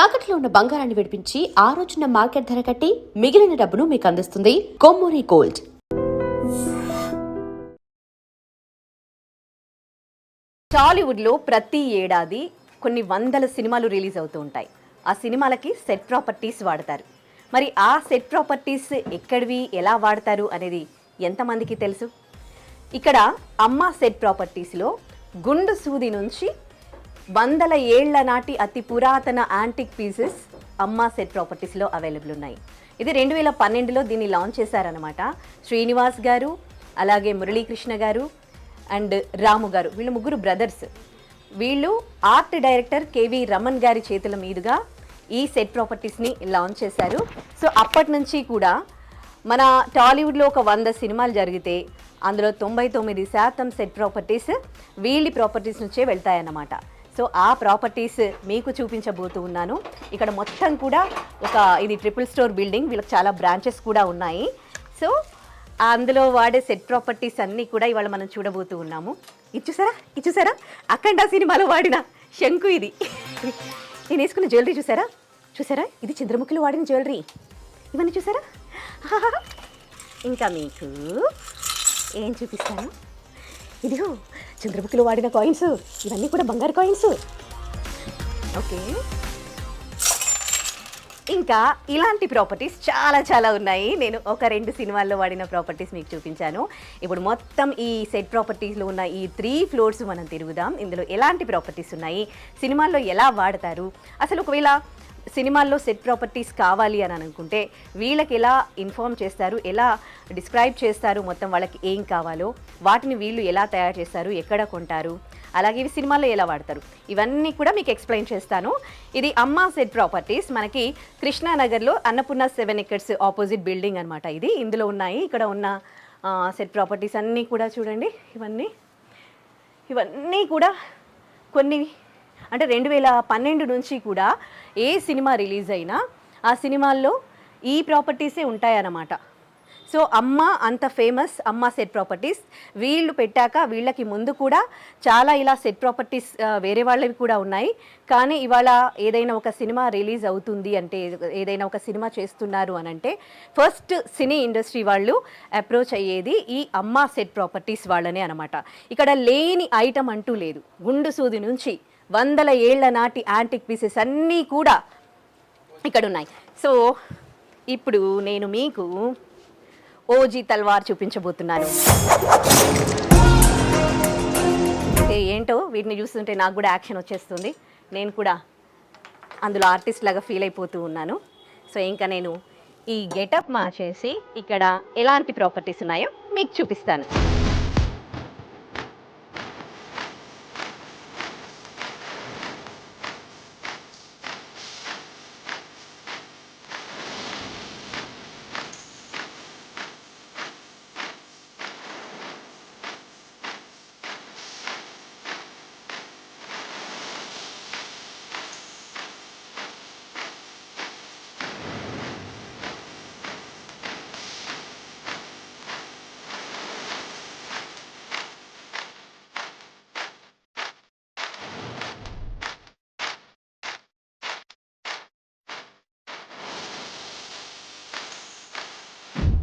తాకట్లో ఉన్న బంగారాన్ని విడిపించి ఆ రోజున మార్కెట్ ధర కట్టి మిగిలిన డబ్బును మీకు అందిస్తుంది కొమ్మూరి గోల్డ్. టాలీవుడ్లో ప్రతి ఏడాది కొన్ని వందల సినిమాలు రిలీజ్ అవుతూ ఉంటాయి. ఆ సినిమాలకి సెట్ ప్రాపర్టీస్ వాడతారు. మరి ఆ సెట్ ప్రాపర్టీస్ ఎక్కడివి, ఎలా వాడతారు అనేది ఎంతమందికి తెలుసు? ఇక్కడ అమ్మ సెట్ ప్రాపర్టీస్లో గుండు సూది నుంచి వందల ఏళ్ల నాటి అతి పురాతన యాంటిక్ పీసెస్ అమ్మ సెట్ ప్రాపర్టీస్లో అవైలబుల్ ఉన్నాయి. ఇది 2012లో దీన్ని లాంచ్ చేశారనమాట. శ్రీనివాస్ గారు, అలాగే మురళీకృష్ణ గారు అండ్ రాము గారు, వీళ్ళు ముగ్గురు బ్రదర్స్. వీళ్ళు ఆర్ట్ డైరెక్టర్ కేవి రమణ్ గారి చేతుల మీదుగా ఈ సెట్ ప్రాపర్టీస్ని లాంచ్ చేశారు. సో అప్పటి నుంచి కూడా మన టాలీవుడ్లో ఒక 100 సినిమాలు జరిగితే అందులో 99% సెట్ ప్రాపర్టీస్ వీళ్ళ ప్రాపర్టీస్ నుంచే వెళ్తాయన్నమాట. సో ఆ ప్రాపర్టీస్ మీకు చూపించబోతూ ఉన్నాను. ఇక్కడ మొత్తం కూడా ఇది ట్రిపుల్ స్టోర్ బిల్డింగ్, వీళ్ళకి చాలా బ్రాంచెస్ కూడా ఉన్నాయి. సో అందులో వాడే సెట్ ప్రాపర్టీస్ అన్నీ కూడా ఇవాళ మనం చూడబోతూ ఉన్నాము. ఇది చూసారా అఖండ సినిమాలో వాడిన శంకు. ఇది నేను వేసుకున్న జ్యువెలరీ చూసారా ఇది చంద్రముఖిలో వాడిన జ్యువెలరీ. ఇవన్నీ చూసారా? ఇంకా మీకు ఏం చూపిస్తాను, ఇదిగో చంద్రముఖిలో వాడిన కాయిన్స్, ఇవన్నీ కూడా బంగారు కాయిన్స్. ఓకే, ఇంకా ఇలాంటి ప్రాపర్టీస్ చాలా ఉన్నాయి. నేను ఒక 2 సినిమాల్లో వాడిన ప్రాపర్టీస్ మీకు చూపించాను. ఇప్పుడు మొత్తం ఈ సెట్ ప్రాపర్టీస్లో ఉన్న ఈ 3 ఫ్లోర్స్ మనం తిరుగుదాం. ఇందులో ఎలాంటి ప్రాపర్టీస్ ఉన్నాయి, సినిమాల్లో ఎలా వాడతారు, అసలు ఒకవేళ సినిమాల్లో సెట్ ప్రాపర్టీస్ కావాలి అని అనుకుంటే వీళ్ళకి ఎలా ఇన్ఫార్మ్ చేస్తారు, ఎలా డిస్క్రైబ్ చేస్తారు, మొత్తం వాళ్ళకి ఏం కావాలో వాటిని వీళ్ళు ఎలా తయారు చేస్తారు, ఎక్కడ కొంటారు, అలాగే ఇవి సినిమాల్లో ఎలా వాడతారు, ఇవన్నీ కూడా మీకు ఎక్స్ప్లెయిన్ చేస్తాను. ఇది అమ్మ సెట్ ప్రాపర్టీస్, మనకి కృష్ణానగర్లో అన్నపూర్ణ 7 acres ఆపోజిట్ బిల్డింగ్ అనమాట. ఇది ఇందులో ఉన్నాయి. ఇక్కడ ఉన్న సెట్ ప్రాపర్టీస్ అన్నీ కూడా చూడండి. ఇవన్నీ కూడా కొన్ని అంటే 2012 నుంచి కూడా ఏ సినిమా రిలీజ్ అయినా ఆ సినిమాల్లో ఈ ప్రాపర్టీసే ఉంటాయన్నమాట. సో అమ్మ అంత ఫేమస్, అమ్మ సెట్ ప్రాపర్టీస్. వీళ్ళు పెట్టాక వీళ్ళకి ముందు కూడా చాలా ఇలా సెట్ ప్రాపర్టీస్ వేరే వాళ్ళవి కూడా ఉన్నాయి. కానీ ఇవాళ ఏదైనా ఒక సినిమా రిలీజ్ అవుతుంది అంటే, ఏదైనా ఒక సినిమా చేస్తున్నారు అని అంటే ఫస్ట్ సినీ ఇండస్ట్రీ వాళ్ళు అప్రోచ్ అయ్యేది ఈ అమ్మ సెట్ ప్రాపర్టీస్ వాళ్ళనే అనమాట. ఇక్కడ లేని ఐటమ్ అంటూ లేదు. గుండు సూది నుంచి వందల ఏళ్ల నాటి యాంటిక్ పీసెస్ అన్నీ కూడా ఇక్కడ ఉన్నాయి. సో ఇప్పుడు నేను మీకు ఓజీ తల్వార్ చూపించబోతున్నాను. ఏంటో వీటిని చూస్తుంటే నాకు కూడా యాక్షన్ వచ్చేస్తుంది. నేను కూడా అందులో ఆర్టిస్ట్ లాగా ఫీల్ అయిపోతూ ఉన్నాను. సో ఇంకా నేను ఈ గెటప్ మార్చేసి ఇక్కడ ఎలాంటి ప్రాపర్టీస్ ఉన్నాయో మీకు చూపిస్తాను.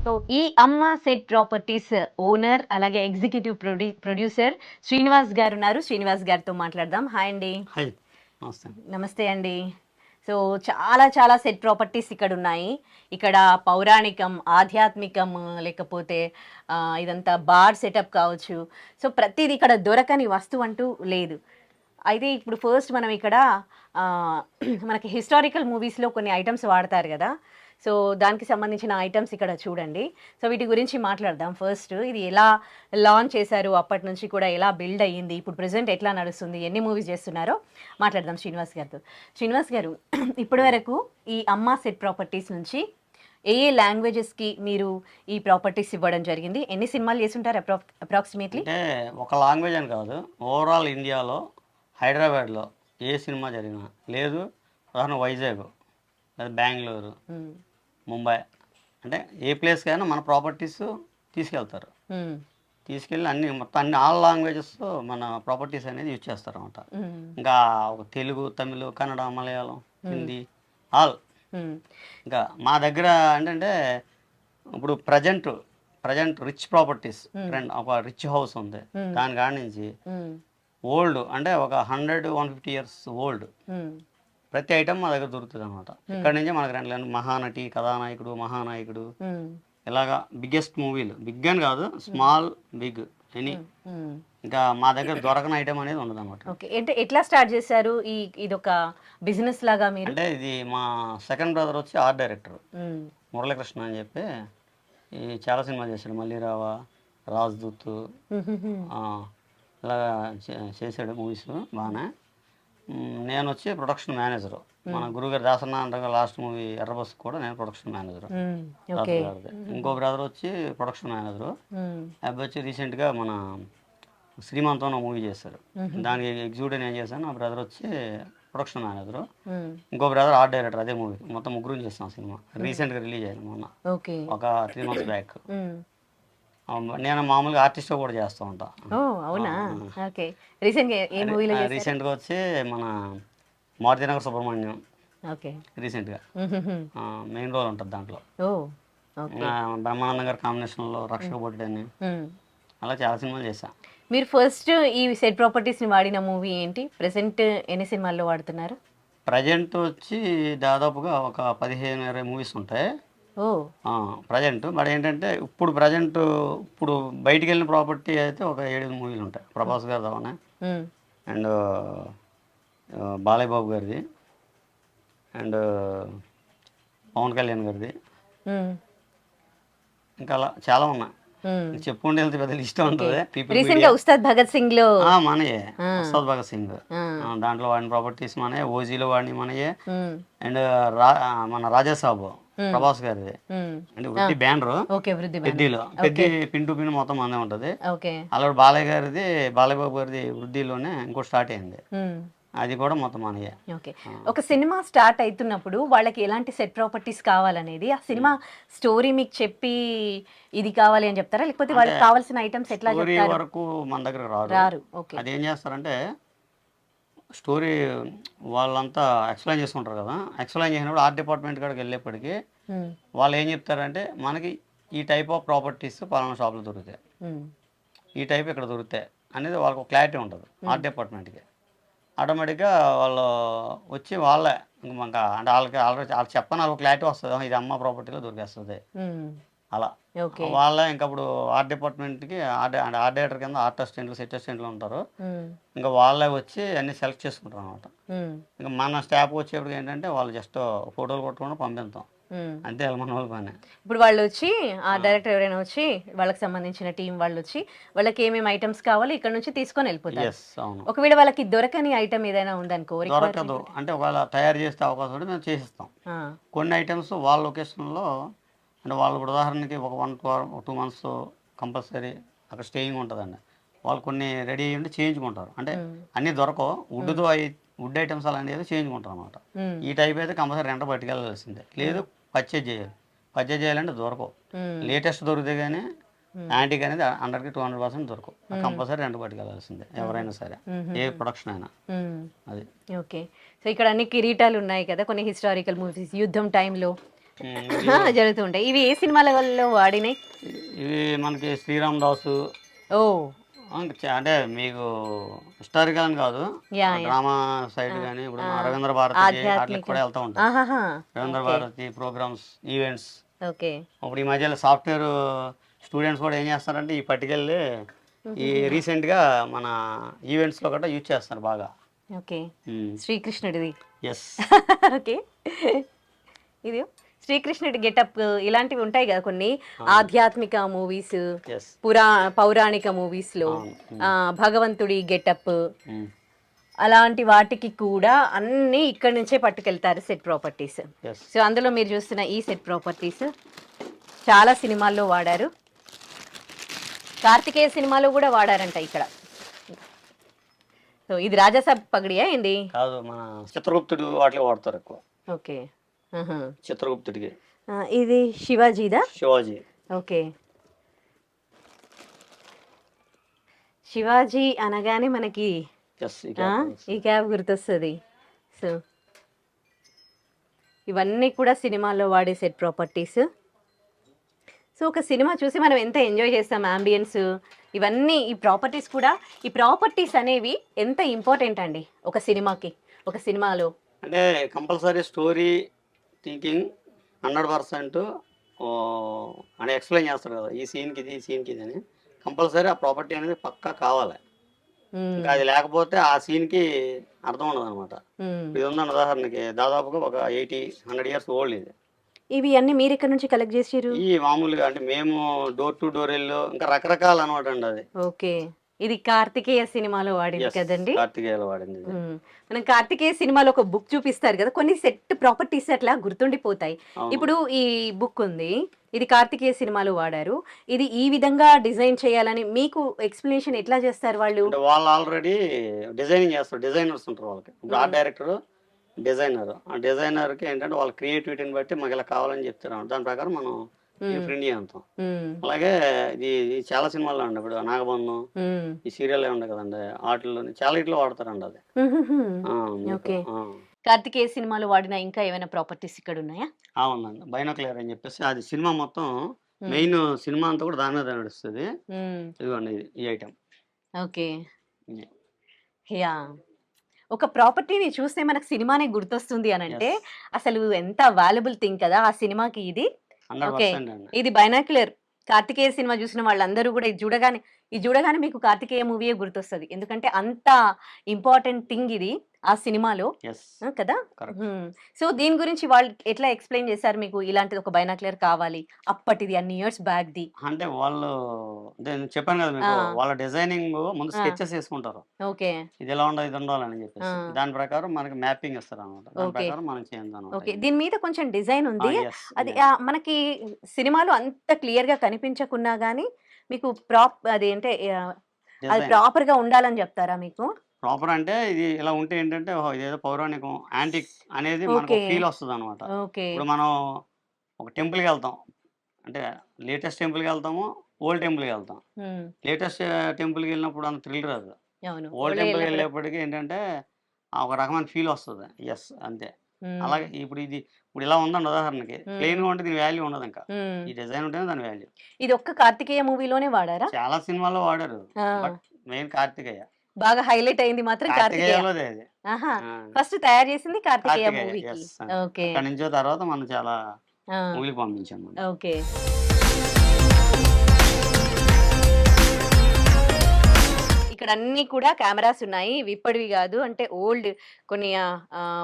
సో ఈ అమ్మ సెట్ ప్రాపర్టీస్ ఓనర్ అలాగే ఎగ్జిక్యూటివ్ ప్రొడ్యూసర్ శ్రీనివాస్ గారు ఉన్నారు. శ్రీనివాస్ గారితో మాట్లాడదాం. హాయ్ అండి. నమస్తే అండి. సో చాలా సెట్ ప్రాపర్టీస్ ఇక్కడ ఉన్నాయి. ఇక్కడ పౌరాణికం, ఆధ్యాత్మికం, లేకపోతే ఇదంతా బార్ సెటప్ కావచ్చు. సో ప్రతిదీ ఇక్కడ దొరకని వస్తువు అంటూ లేదు. అయితే ఇప్పుడు ఫస్ట్ మనం ఇక్కడ మనకి హిస్టారికల్ మూవీస్లో కొన్ని ఐటమ్స్ వాడతారు కదా, సో దానికి సంబంధించిన ఐటమ్స్ ఇక్కడ చూడండి. సో వీటి గురించి మాట్లాడదాం. ఫస్ట్ ఇది ఎలా లాంచ్ చేశారు, అప్పటి నుంచి కూడా ఎలా బిల్డ్ అయ్యింది, ఇప్పుడు ప్రెసెంట్ ఎట్లా నడుస్తుంది, ఎన్ని మూవీస్ చేస్తున్నారో మాట్లాడదాం శ్రీనివాస్ గారితో. శ్రీనివాస్ గారు, ఇప్పటి వరకు ఈ అమ్మ సెట్ ప్రాపర్టీస్ నుంచి ఏ లాంగ్వేజెస్కి మీరు ఈ ప్రాపర్టీస్ ఇవ్వడం జరిగింది? ఎన్ని సినిమాలు చేస్తుంటారు అప్రాక్సిమేట్లీ? అంటే ఒక లాంగ్వేజ్ అని కాదు, ఓవరాల్ ఇండియాలో హైదరాబాద్లో ఏ సినిమా జరిగినా, లేదు ఉదాహరణ వైజాగ్, లేదా బెంగళూరు, ముంబై, అంటే ఏ ప్లేస్ కైనా మన ప్రాపర్టీస్ తీసుకెళ్తారు. తీసుకెళ్ళి మొత్తం ఆల్ లాంగ్వేజెస్ మన ప్రాపర్టీస్ అనేది యూజ్ చేస్తారు అనమాట. ఇంకా తెలుగు, తమిళ్, కన్నడ, మలయాళం హిందీ ఆల్. ఇంకా మా దగ్గర ఏంటంటే ఇప్పుడు ప్రజెంట్ రిచ్ ప్రాపర్టీస్ ఒక రిచ్ హౌస్ ఉంది, దాని కాడి నుంచి ఓల్డ్ అంటే ఒక 100-150 ఇయర్స్ ఓల్డ్ ప్రతి ఐటమ్ మా దగ్గర దొరుకుతుంది అనమాట. ఇక్కడ నుంచే మనకు రెండు మహానటి, కథానాయకుడు, మహానాయకుడు, ఇలాగా బిగ్గెస్ట్ మూవీలు, బిగ్ అని కాదు, స్మాల్ బిగ్ ఎనీ, ఇంకా మా దగ్గర దొరకని ఐటమ్ అనేది ఉండదు అనమాట. ఓకే, అంటే ఎట్లా స్టార్ట్ చేశారు ఇది ఒక బిజినెస్ లాగా మీరు? అంటే ఇది మా సెకండ్ బ్రదర్ వచ్చి ఆర్ట్ డైరెక్టర్ మురళీకృష్ణ అని చెప్పి ఈ చాలా సినిమాలు చేశాడు, మల్లీరావా, రాజ్దూత్, ఇలా చేశాడు మూవీస్ బాగానే. నేను వచ్చి ప్రొడక్షన్ మేనేజరు, మన గురుగారు దాసన్న అంటే లాస్ట్ మూవీ ఎర్రబస్ కూడా నేను ప్రొడక్షన్ మేనేజరు. ఇంకో బ్రదర్ వచ్చి ప్రొడక్షన్ మేనేజరు. అబ్బాయి వచ్చి రీసెంట్గా మన శ్రీమంతం మూవీ చేశారు, దానికి ఎగ్జిక్యూటివ్ నేను చేశాను. నా బ్రదర్ వచ్చి ప్రొడక్షన్ మేనేజరు, ఇంకో బ్రదర్ ఆర్ట్ డైరెక్టర్. అదే మూవీ మొత్తం ముగ్గురు చేస్తాం. సినిమా రీసెంట్గా రిలీజ్ అయింది మొన్న, ఒక 3 months బ్యాక్. నేను మామూలుగా ఆర్టిస్ట్ కూడా చేస్తూ ఉంటా. రీసెంట్గా వచ్చి మన మారుతినగర్ సుబ్రహ్మణ్యం రీసెంట్గా మెయిన్ రోల్ ఉంటుంది దాంట్లో. బ్రహ్మానందం గారి కాంబినేషన్లో రక్షక బొడ్డు అని, అలా చాలా సినిమాలు చేశాను. మీరు ఫస్ట్ ఈ సెట్ ప్రాపర్టీస్ని వాడిన మూవీ ఏంటి? ప్రెసెంట్ ఎన్ని సినిమాల్లో వాడుతున్నారు? ప్రజెంట్ వచ్చి దాదాపుగా ఒక 15-20 మూవీస్ ఉంటాయి ప్రజెంట్. బట్ ఏంటంటే ఇప్పుడు బయటికి వెళ్ళిన ప్రాపర్టీ అయితే ఒక 7 మూవీలు ఉంటాయి. ప్రభాస్ గారి దవనే, అండ్ బాలయ్య బాబు గారిది, అండ్ పవన్ కళ్యాణ్ గారిది, ఇంకా అలా చాలా ఉన్నాయి. చెప్పుకుంటే వెళ్తే పెద్ద లిస్ట్ ఉంటుంది. ఉస్తాద్ భగత్ సింగ్ లో మనయే, ఉస్తాద్ భగత్ సింగ్ దాంట్లో వాడిన ప్రాపర్టీస్ మనయే, ఓజీలో వాడిని మనయే, అండ్ మన రాజాసాబు ప్రభాస్ గారిది అంటే వృద్ధి బ్యానర్ పెద్దలో పిన్ టు పిన్ మొత్తం మందే ఉంటది. అలా బాలయ్య గారిది, బాలయ్య బాబు గారిది వృద్ధిలోనే ఇంకోటి స్టార్ట్ అయింది, అది కూడా మొత్తం మనయే. ఓకే, ఒక సినిమా స్టార్ట్ అవుతున్నప్పుడు వాళ్ళకి ఎలాంటి సెట్ ప్రాపర్టీస్ కావాలనేది ఆ సినిమా స్టోరీ మీకు చెప్పి ఇది కావాలి అని చెప్తారా, లేకపోతే వాళ్ళకి కావాల్సిన ఐటమ్స్ ఎట్లా చెప్తారు? వరకు మన దగ్గర రారు. అది ఏం చేస్తారంటే స్టోరీ వాళ్ళంతా ఎక్స్ప్లెయిన్ చేసుకుంటారు కదా, ఎక్స్ప్లెయిన్ చేసినప్పుడు ఆర్ట్ డిపార్ట్మెంట్ కాడికి వెళ్ళేప్పటికీ వాళ్ళు ఏం చెప్తారంటే మనకి ఈ టైప్ ఆఫ్ ప్రాపర్టీస్ పలానా షాప్లో దొరుకుతాయి, ఈ టైప్ ఇక్కడ దొరుకుతాయి అనేది వాళ్ళకు క్లారిటీ ఉంటుంది ఆర్ట్ డిపార్ట్మెంట్కి. ఆటోమేటిక్గా వాళ్ళు వచ్చి వాళ్ళే ఇంకా అంటే వాళ్ళకి చెప్పని వాళ్ళకి క్లారిటీ వస్తుంది, ఇది అమ్మ ప్రాపర్టీలో దొరికేస్తుంది అలా. వాళ్ళే ఇంకా ఇప్పుడు ఆర్ట్ డిపార్ట్మెంట్కి ఆర్ట్ డైరెక్టర్ కింద ఆర్ట్ అసిస్టెంట్లు, సెట్ అసిస్టెంట్లు ఉంటారు. ఇంకా వాళ్ళే వచ్చి అన్ని సెలెక్ట్ చేసుకుంటారు అనమాట. ఇంకా మన స్టాఫ్ వచ్చేప్పుడు ఏంటంటే వాళ్ళు జస్ట్ ఫోటోలు కొట్టుకుంటూ పంపిస్తాం అంతే, మన వాళ్ళ పని. ఇప్పుడు వాళ్ళు వచ్చి ఆ డైరెక్టర్ ఎవరైనా వచ్చి వాళ్ళకి సంబంధించిన టీం వాళ్ళు వచ్చి వాళ్ళకి ఏమేమి ఐటమ్స్ కావాలి ఇక్కడ నుంచి తీసుకొని వెళ్ళిపోతారు. ఒకవేళ వాళ్ళకి దొరకని ఐటమ్ ఏదైనా ఉందనుకో, దొరకదు అంటే ఒకవేళ తయారు చేసే అవకాశం ఉంటే మేము చేసిస్తాం. కొన్ని ఐటమ్స్ వాళ్ళ లొకేషన్లో అంటే వాళ్ళు ఉదాహరణకి ఒక 1-2 months కంపల్సరీ అక్కడ స్టేయింగ్ ఉంటుందండి. వాళ్ళు కొన్ని రెడీ అయ్యి చేయించుకుంటారు, అంటే అన్నీ దొరకవు. వుడ్ ఐటమ్స్ అలాంటివి చేయించుకుంటారు అనమాట. ఈ టైప్ అయితే కంపల్సరీ రెంట పట్టుకెళ్ళాల్సిందే, లేదు పర్చేజ్ చేయాలంటే దొరకవు. లేటెస్ట్ దొరికితే కానీ యాంటీక్ అనేది 100-200% దొరకవు, కంపల్సరీ రెంట పట్టుకెళ్ళాల్సిందే ఎవరైనా సరే, ఏ ప్రొడక్షన్ అయినా. అది ఓకే. సో ఇక్కడ అన్ని కిరీటాలు ఉన్నాయి కదా, కొన్ని హిస్టారికల్ మూవీస్ యుద్ధం టైంలో జరుగుతుంటాయి. ఇవి ఏ సినిమాలలో వాడినాయి? ఇవి మనకి శ్రీరామ్ దాసు, అంటే మీకు హిస్టారికల్ అని కాదు, డ్రామా సైడ్ కానీ ఇప్పుడు రవీంద్ర భారతి వాటికి కూడా వెళ్తూ ఉంటాం. Ravindra Bharathi programs, events. ఇప్పుడు ఈ మధ్యలో సాఫ్ట్వేర్ స్టూడెంట్స్ కూడా ఏం చేస్తారంటే ఈ పట్టుకెళ్ళి ఈ రీసెంట్గా మన ఈవెంట్స్లో కూడా యూజ్ చేస్తారు బాగా. ఓకే, శ్రీకృష్ణుడిది. ఎస్. ఓకే, ఇది శ్రీకృష్ణుడి గెటప్ ఇలాంటివి ఉంటాయి కదా కొన్ని ఆధ్యాత్మిక మూవీస్, పౌరాణిక మూవీస్ లో భగవంతుడి గెటప్, అలాంటి వాటికి కూడా అన్ని ఇక్కడ నుంచే పట్టుకెళ్తారు సెట్ ప్రాపర్టీస్. సో అందులో మీరు చూస్తున్న ఈ సెట్ ప్రాపర్టీస్ చాలా సినిమాల్లో వాడారు, కార్తికేయ సినిమాలో కూడా వాడారంట ఇక్కడ. సో ఇది రాజాసాబ్ పగడియా ఏంది? కాదు, మన చిత్రగుప్తుడు వాటిలో వాడతారు ఎక్కువ. ఓకే, చిత్రగుప్తుడికి. ఇది శివాజీదా? శివాజీ. ఓకే, శివాజీ అనగానే మనకి ఈ క్యాబ్ గుర్తొస్తుంది. సో ఇవన్నీ కూడా సినిమాల్లో వాడే సెట్ ప్రాపర్టీస్. సో ఒక సినిమా చూసి మనం ఎంత ఎంజాయ్ చేస్తాం, అంబియన్స్ ఇవన్నీ, ఈ ప్రాపర్టీస్ అనేవి ఎంత ఇంపార్టెంట్ అండి ఒక సినిమాకి, ఒక సినిమాలో. అంటే కంపల్సరీ స్టోరీ థింకింగ్ 100% అని ఎక్స్ప్లెయిన్ చేస్తాడు కదా, ఈ సీన్కి ఇది, ఈ సీన్కి ఇది అని. కంపల్సరీ ఆ ప్రాపర్టీ అనేది పక్కా కావాలి. ఇంకా అది లేకపోతే ఆ సీన్కి అర్థం ఉండదు అనమాట. ఇది ఉందన్న ఉదాహరణకి దాదాపుగా ఒక 80-100 ఇయర్స్ ఓల్డ్ ఇది. ఇవి అన్ని మీరు ఇక్కడ నుంచి కలెక్ట్ చేసారు? ఈ మామూలుగా అంటే మేము డోర్ టు డోర్ వెళ్ళు ఇంకా రకరకాల అనమాట అండి అది. ఓకే, ఇది కార్తికేయ సినిమాలో వాడింది కదండి. కార్తికేయలో వాడింది. మనం కార్తికేయ సినిమాలో ఒక బుక్ చూపిస్తారు కదా, కొన్ని సెట్ ప్రాపర్టీస్ అట్లా గుర్తుండిపోతాయి. ఇప్పుడు ఈ బుక్ ఉంది, ఇది కార్తికేయ సినిమాలో వాడారు. ఇది ఈ విధంగా డిజైన్ చేయాలని మీకు ఎక్స్ప్లెనేషన్ ఎట్లా చేస్తారు వాళ్ళు? వాళ్ళు ఆల్రెడీ డిజైనింగ్ చేస్తారు, డిజైనర్స్ ఉంటారు వాళ్ళకి. ఇప్పుడు ఆర్ట్ డైరెక్టర్, డిజైనర్. ఆ డిజైనర్కి ఏంటంటే వాళ్ళ క్రియేటివిటీని బట్టి మాకు ఇలా కావాలని చెప్తారు. దాని ప్రకారం మనం ప్రింట్ చేస్తాం. అలాగే ఇది చాలా సినిమాల్లో అండి, ఇప్పుడు నాగబంధం ఈ సీరియల్ ఉండే కదండి, వాటిల్లో చాలా ఇట్లో వాడతారండి అది. కార్తికేయ సినిమాలో వాడిన ఇంకా ఏమైనా ప్రాపర్టీస్ ఇక్కడ ఉన్నాయా? అవునండి, బైనోక్లియర్ అని చెప్పేసి అది సినిమా మొత్తం మెయిన్ సినిమా అంతా కూడా దాని మీద నడుస్తుంది. ఇదిగోండి ఈ ఐటమ్. Okay, yeah. ఒక ప్రాపర్టీని చూస్తే మనకు సినిమానే గుర్తొస్తుంది అని అంటే అసలు ఎంత వాల్యుబుల్ థింగ్ కదా ఆ సినిమాకి ఇది. ఓకే, ఇది బైనాక్యులర్. కార్తికేయ సినిమా చూసిన వాళ్ళందరూ కూడా ఇది చూడగానే మీకు కార్తికేయ మూవీయే గుర్తొస్తుంది. ఎందుకంటే అంత ఇంపార్టెంట్ థింగ్ ఇది ఆ సినిమాలో కదా. సో దీని గురించి వాళ్ళు ఎట్లా ఎక్స్ప్లెయిన్ చేశారు మీకు, ఇలాంటిది ఒక బైనాక్యులర్ కావాలి అప్పటిది అన్ని ఇయర్స్ బ్యాక్ ది? అంటే వాళ్ళు చెప్పాను కదా మీకు, వాళ్ళ డిజైనింగ్ ముందు స్కెచెస్ వేసుకుంటారు. ఓకే, ఇది ఎలా ఉండాలి, ఇది ఉండాలని చెప్పేసి దాని ప్రకారం మనకి మ్యాపింగ్ ఇస్తారు అనమాట. దాని ప్రకారం మనం చేద్దాం. ఓకే, దీని మీద కొంచెం డిజైన్ ఉంది. అది మనకి సినిమాలో అంత క్లియర్ గా కనిపించకున్నా గానీ మీకు అది అంటే అది ప్రాపర్ గా ఉండాలని చెప్తారా మీకు? ప్రాపర్ అంటే ఇది ఇలా ఉంటే ఏంటంటే ఇదేదో పౌరాణికం, యాంటిక్ అనేది మనకు ఫీల్ వస్తుంది అనమాట. ఇప్పుడు మనం ఒక టెంపుల్కి వెళ్తాం అంటే లేటెస్ట్ టెంపుల్కి వెళ్తాము, ఓల్డ్ టెంపుల్కి వెళ్తాం. లేటెస్ట్ టెంపుల్కి వెళ్ళినప్పుడు అంత థ్రిల్ రాదు. ఓల్డ్ టెంపుల్కి వెళ్ళేప్పటికీ ఏంటంటే ఒక రకమైన ఫీల్ వస్తుంది. ఎస్, అంతే. అలాగే ఇప్పుడు ఇలా ఉందండి ఉదాహరణకి, ప్లెయిన్ గా ఉంటే దీని వాల్యూ ఉండదు. ఇంకా ఈ డిజైన్ ఉంటేనే దాని వాల్యూ. ఇది ఒక్క కార్తికేయ మూవీలోనే వాడారా? చాలా సినిమాల్లో వాడారు, బట్ మెయిన్ కార్తికేయ బాగా హైలైట్ అయింది మాత్రం కార్తికేయలోదే. ఫస్ట్ తయారు చేసింది కార్తికేయ మూవీకి. ఓకే, అక్కడ నుంచి తర్వాత మనం చాలా మూవీకి పంపించాము. ఓకే, ఇక్కడ అన్ని కూడా కెమెరాస్ ఉన్నాయి. ఇప్పటివి కాదు, అంటే ఓల్డ్ కొన్ని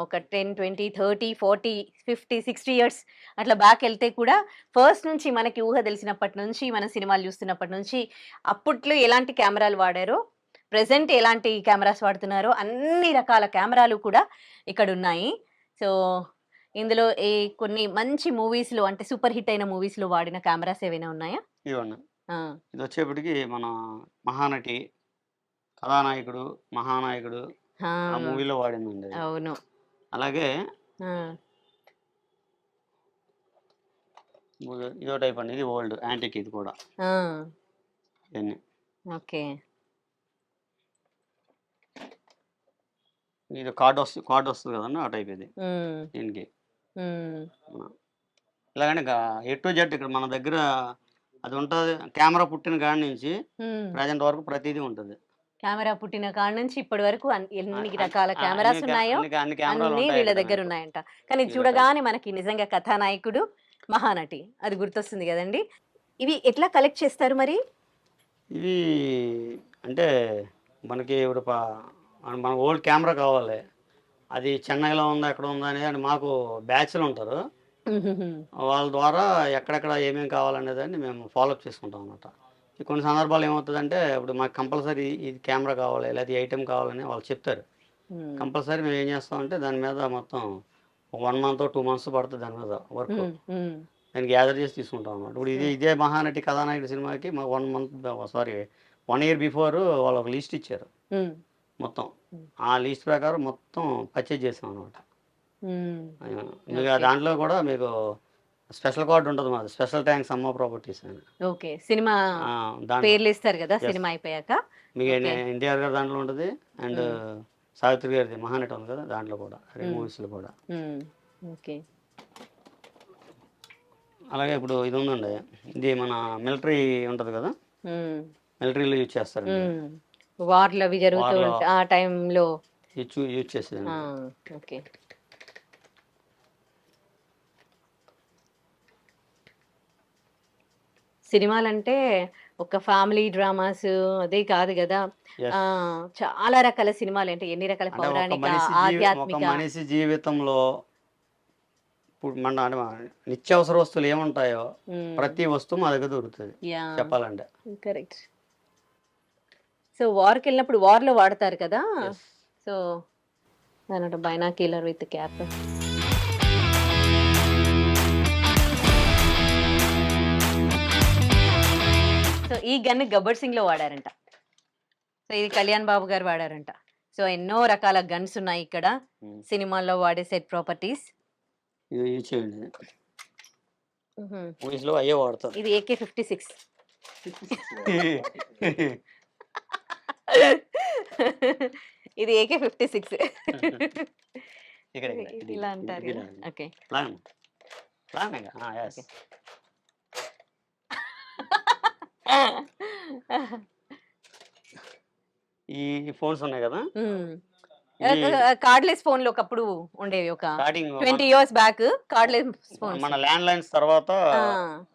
ఒక 10, 20, 30, 40, 50, 60 ఇయర్స్ అట్లా బ్యాక్ వెళ్తే కూడా ఫస్ట్ నుంచి మనకి ఊహ తెలిసినప్పటి నుంచి, మన సినిమాలు చూస్తున్నప్పటి నుంచి అప్పట్లో ఎలాంటి కెమెరాలు వాడారో, ప్రెసెంట్ ఎలాంటి కెమెరాస్ వాడుతున్నారో అన్ని రకాల కెమెరాలు కూడా ఇక్కడ ఉన్నాయి. సో ఇందులో కొన్ని మంచి మూవీస్లో అంటే సూపర్ హిట్ అయిన మూవీస్లో వాడిన కెమెరాస్ ఏమైనా ఉన్నాయా? ఇవన్నీ ఇది వచ్చేప్పటికి మన మహానటి, కథానాయకుడు, మహానాయకుడు ఆ మూవీలో వాడిందండి. అవును. అలాగే ఇదో టైప్ అండి, ఇది ఓల్డ్ యాంటిక్, ఇది కూడా. ఓకే, ఇది కార్డ్ వస్తుంది కదండి, ఆ టైప్ ఇది దీనికి. ఇలాగంటే A to Z ఇక్కడ మన దగ్గర అది ఉంటుంది. కెమెరా పుట్టిన కాడి నుంచి ప్రజెంట్ వరకు ప్రతిదీ ఉంటుంది. కెమెరా పుట్టిన కాడ నుంచి ఇప్పటి వరకు ఎన్ని రకాల కెమెరాస్ ఉన్నాయో అన్ని వీళ్ళ దగ్గర ఉన్నాయంట. కానీ చూడగానే మనకి నిజంగా కథానాయకుడు, మహానటి అది గుర్తొస్తుంది కదండి. ఇవి ఎట్లా కలెక్ట్ చేస్తారు మరి? ఇవి అంటే మనకి ఇప్పుడు మనకు ఓల్డ్ కెమెరా కావాలి, అది చెన్నైలో ఉందా ఎక్కడ ఉందా అనేది మాకు బ్యాచ్లు ఉంటారు, వాళ్ళ ద్వారా ఎక్కడెక్కడ ఏమేమి కావాలనేదాన్ని మేము ఫాలోఅప్ చేసుకుంటాం అన్నమాట. కొన్ని సందర్భాలు ఏమవుతుందంటే ఇప్పుడు మాకు కంపల్సరీ ఇది కెమెరా కావాలి లేదా ఈ ఐటెం కావాలని వాళ్ళు చెప్తారు. కంపల్సరీ మేము ఏం చేస్తామంటే దాని మీద మొత్తం 1 month 2 months పడుతుంది దాని మీద వర్క్. దాన్ని గ్యాదర్ చేసి తీసుకుంటాం అన్నమాట. ఇప్పుడు ఇదే మహానటి కథానాయకుడి సినిమాకి మాకు 1 year బిఫోర్ వాళ్ళు ఒక లిస్ట్ ఇచ్చారు. మొత్తం ఆ లిస్ట్ ప్రకారం మొత్తం పర్చేజ్ చేసాం అనమాట. మీకు దాంట్లో కూడా మీకు స్పెషల్ కార్డు ఉంటుంది, మాది స్పెషల్ థ్యాంక్స్ అమ్మ ప్రాపర్టీస్ అని. ఓకే, సినిమా పేర్లు ఇస్తారు కదా సినిమా అయిపోయాక. మీకు ఎన్టీఆర్ గారు దాంట్లో ఉంటుంది, అండ్ సావిత్రి గారిది మహానటి ఉంది కదా దాంట్లో కూడా, మూవీస్లో కూడా. ఓకే, అలాగే ఇప్పుడు ఇది ఉందండి, ఇది మన మిలిటరీ ఉంటుంది కదా, మిలిటరీలో యూజ్ చేస్తారండి. వార్లు అవి జరుగుతూ ఉంటాయి ఆ టైంలో యూజ్ చేసేది. ఓకే. సినిమాలంటే ఒక ఫ్యామిలీ డ్రామాస్ అదే కాదు కదా, చాలా రకాల సినిమాలు అంటే ఎన్ని రకాల అంటే ఒక పౌరాణిక, ఒక ఆధ్యాత్మిక. మనిషి జీవితంలో ఇప్పుడు అంటే నిత్యావసర వస్తువులు ఏముంటాయో ప్రతి వస్తువు మా దగ్గర దొరుకుతుంది చెప్పాలంటే. కరెక్ట్. సో వార్కి వెళ్ళినప్పుడు వార్లో వాడతారు కదా, సో దాని బైనాక్యులర్ విత్ క్యాప్. సో ఈ గన్ గబ్బర్ సింగ్ లో వాడారంట, సో ఇది కళ్యాణ్ బాబు గారు వాడారంట. సో ఎన్నో రకాల గన్స్ ఉన్నాయి ఇక్కడ సినిమాల్లో వాడే సెట్ ప్రాపర్టీస్. ఇది యూజ్ చేయండి, మూవీస్లో అయ్యే వాడతారు. ఇది AK-56. ఇది AK-56 ఇలా అంటారు కదా. ఓకే. ఈ ఫోన్స్ ఉన్నాయి కదా, కార్డ్లెస్ ఫోన్లు ఒకప్పుడు ఉండేవి, ఒక 20 years బ్యాక్ కార్డ్లెస్ ఫోన్. మన ల్యాండ్ లైన్స్ తర్వాత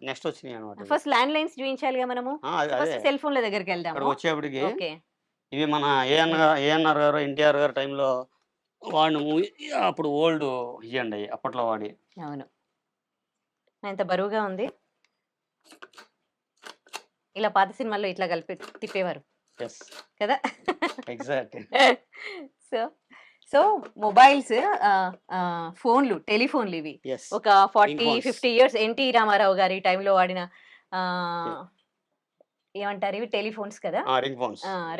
నెక్స్ట్ వచ్చినాయి అన్నమాట. ఫస్ట్ ల్యాండ్ లైన్స్ చూపించాలిగా మనము, ఫస్ట్ సెల్ ఫోన్ల దగ్గరికి వెళ్దాం. వచ్చేప్పటికి ఇవి మన ఏఎన్ఆర్ గారు ఎన్టీఆర్ గారు టైంలో వాడిన మూవీ, అప్పుడు ఓల్డ్ ఇవ్వండి అప్పట్లో వాడి. అవును, ఎంత బరువుగా ఉంది. ఇలా పాత సినిమాల్లో ఇట్లా కలిపి తిప్పేవారు కదా. ఎగ్జాక్ట్. సో మొబైల్స్, ఫోన్లు, టెలిఫోన్లు ఇవి ఒక 40-50 years ఎన్టీ రామారావు గారి టైంలో వాడిన ఏమంటారు ఇవి, టెలిఫోన్స్ కదా,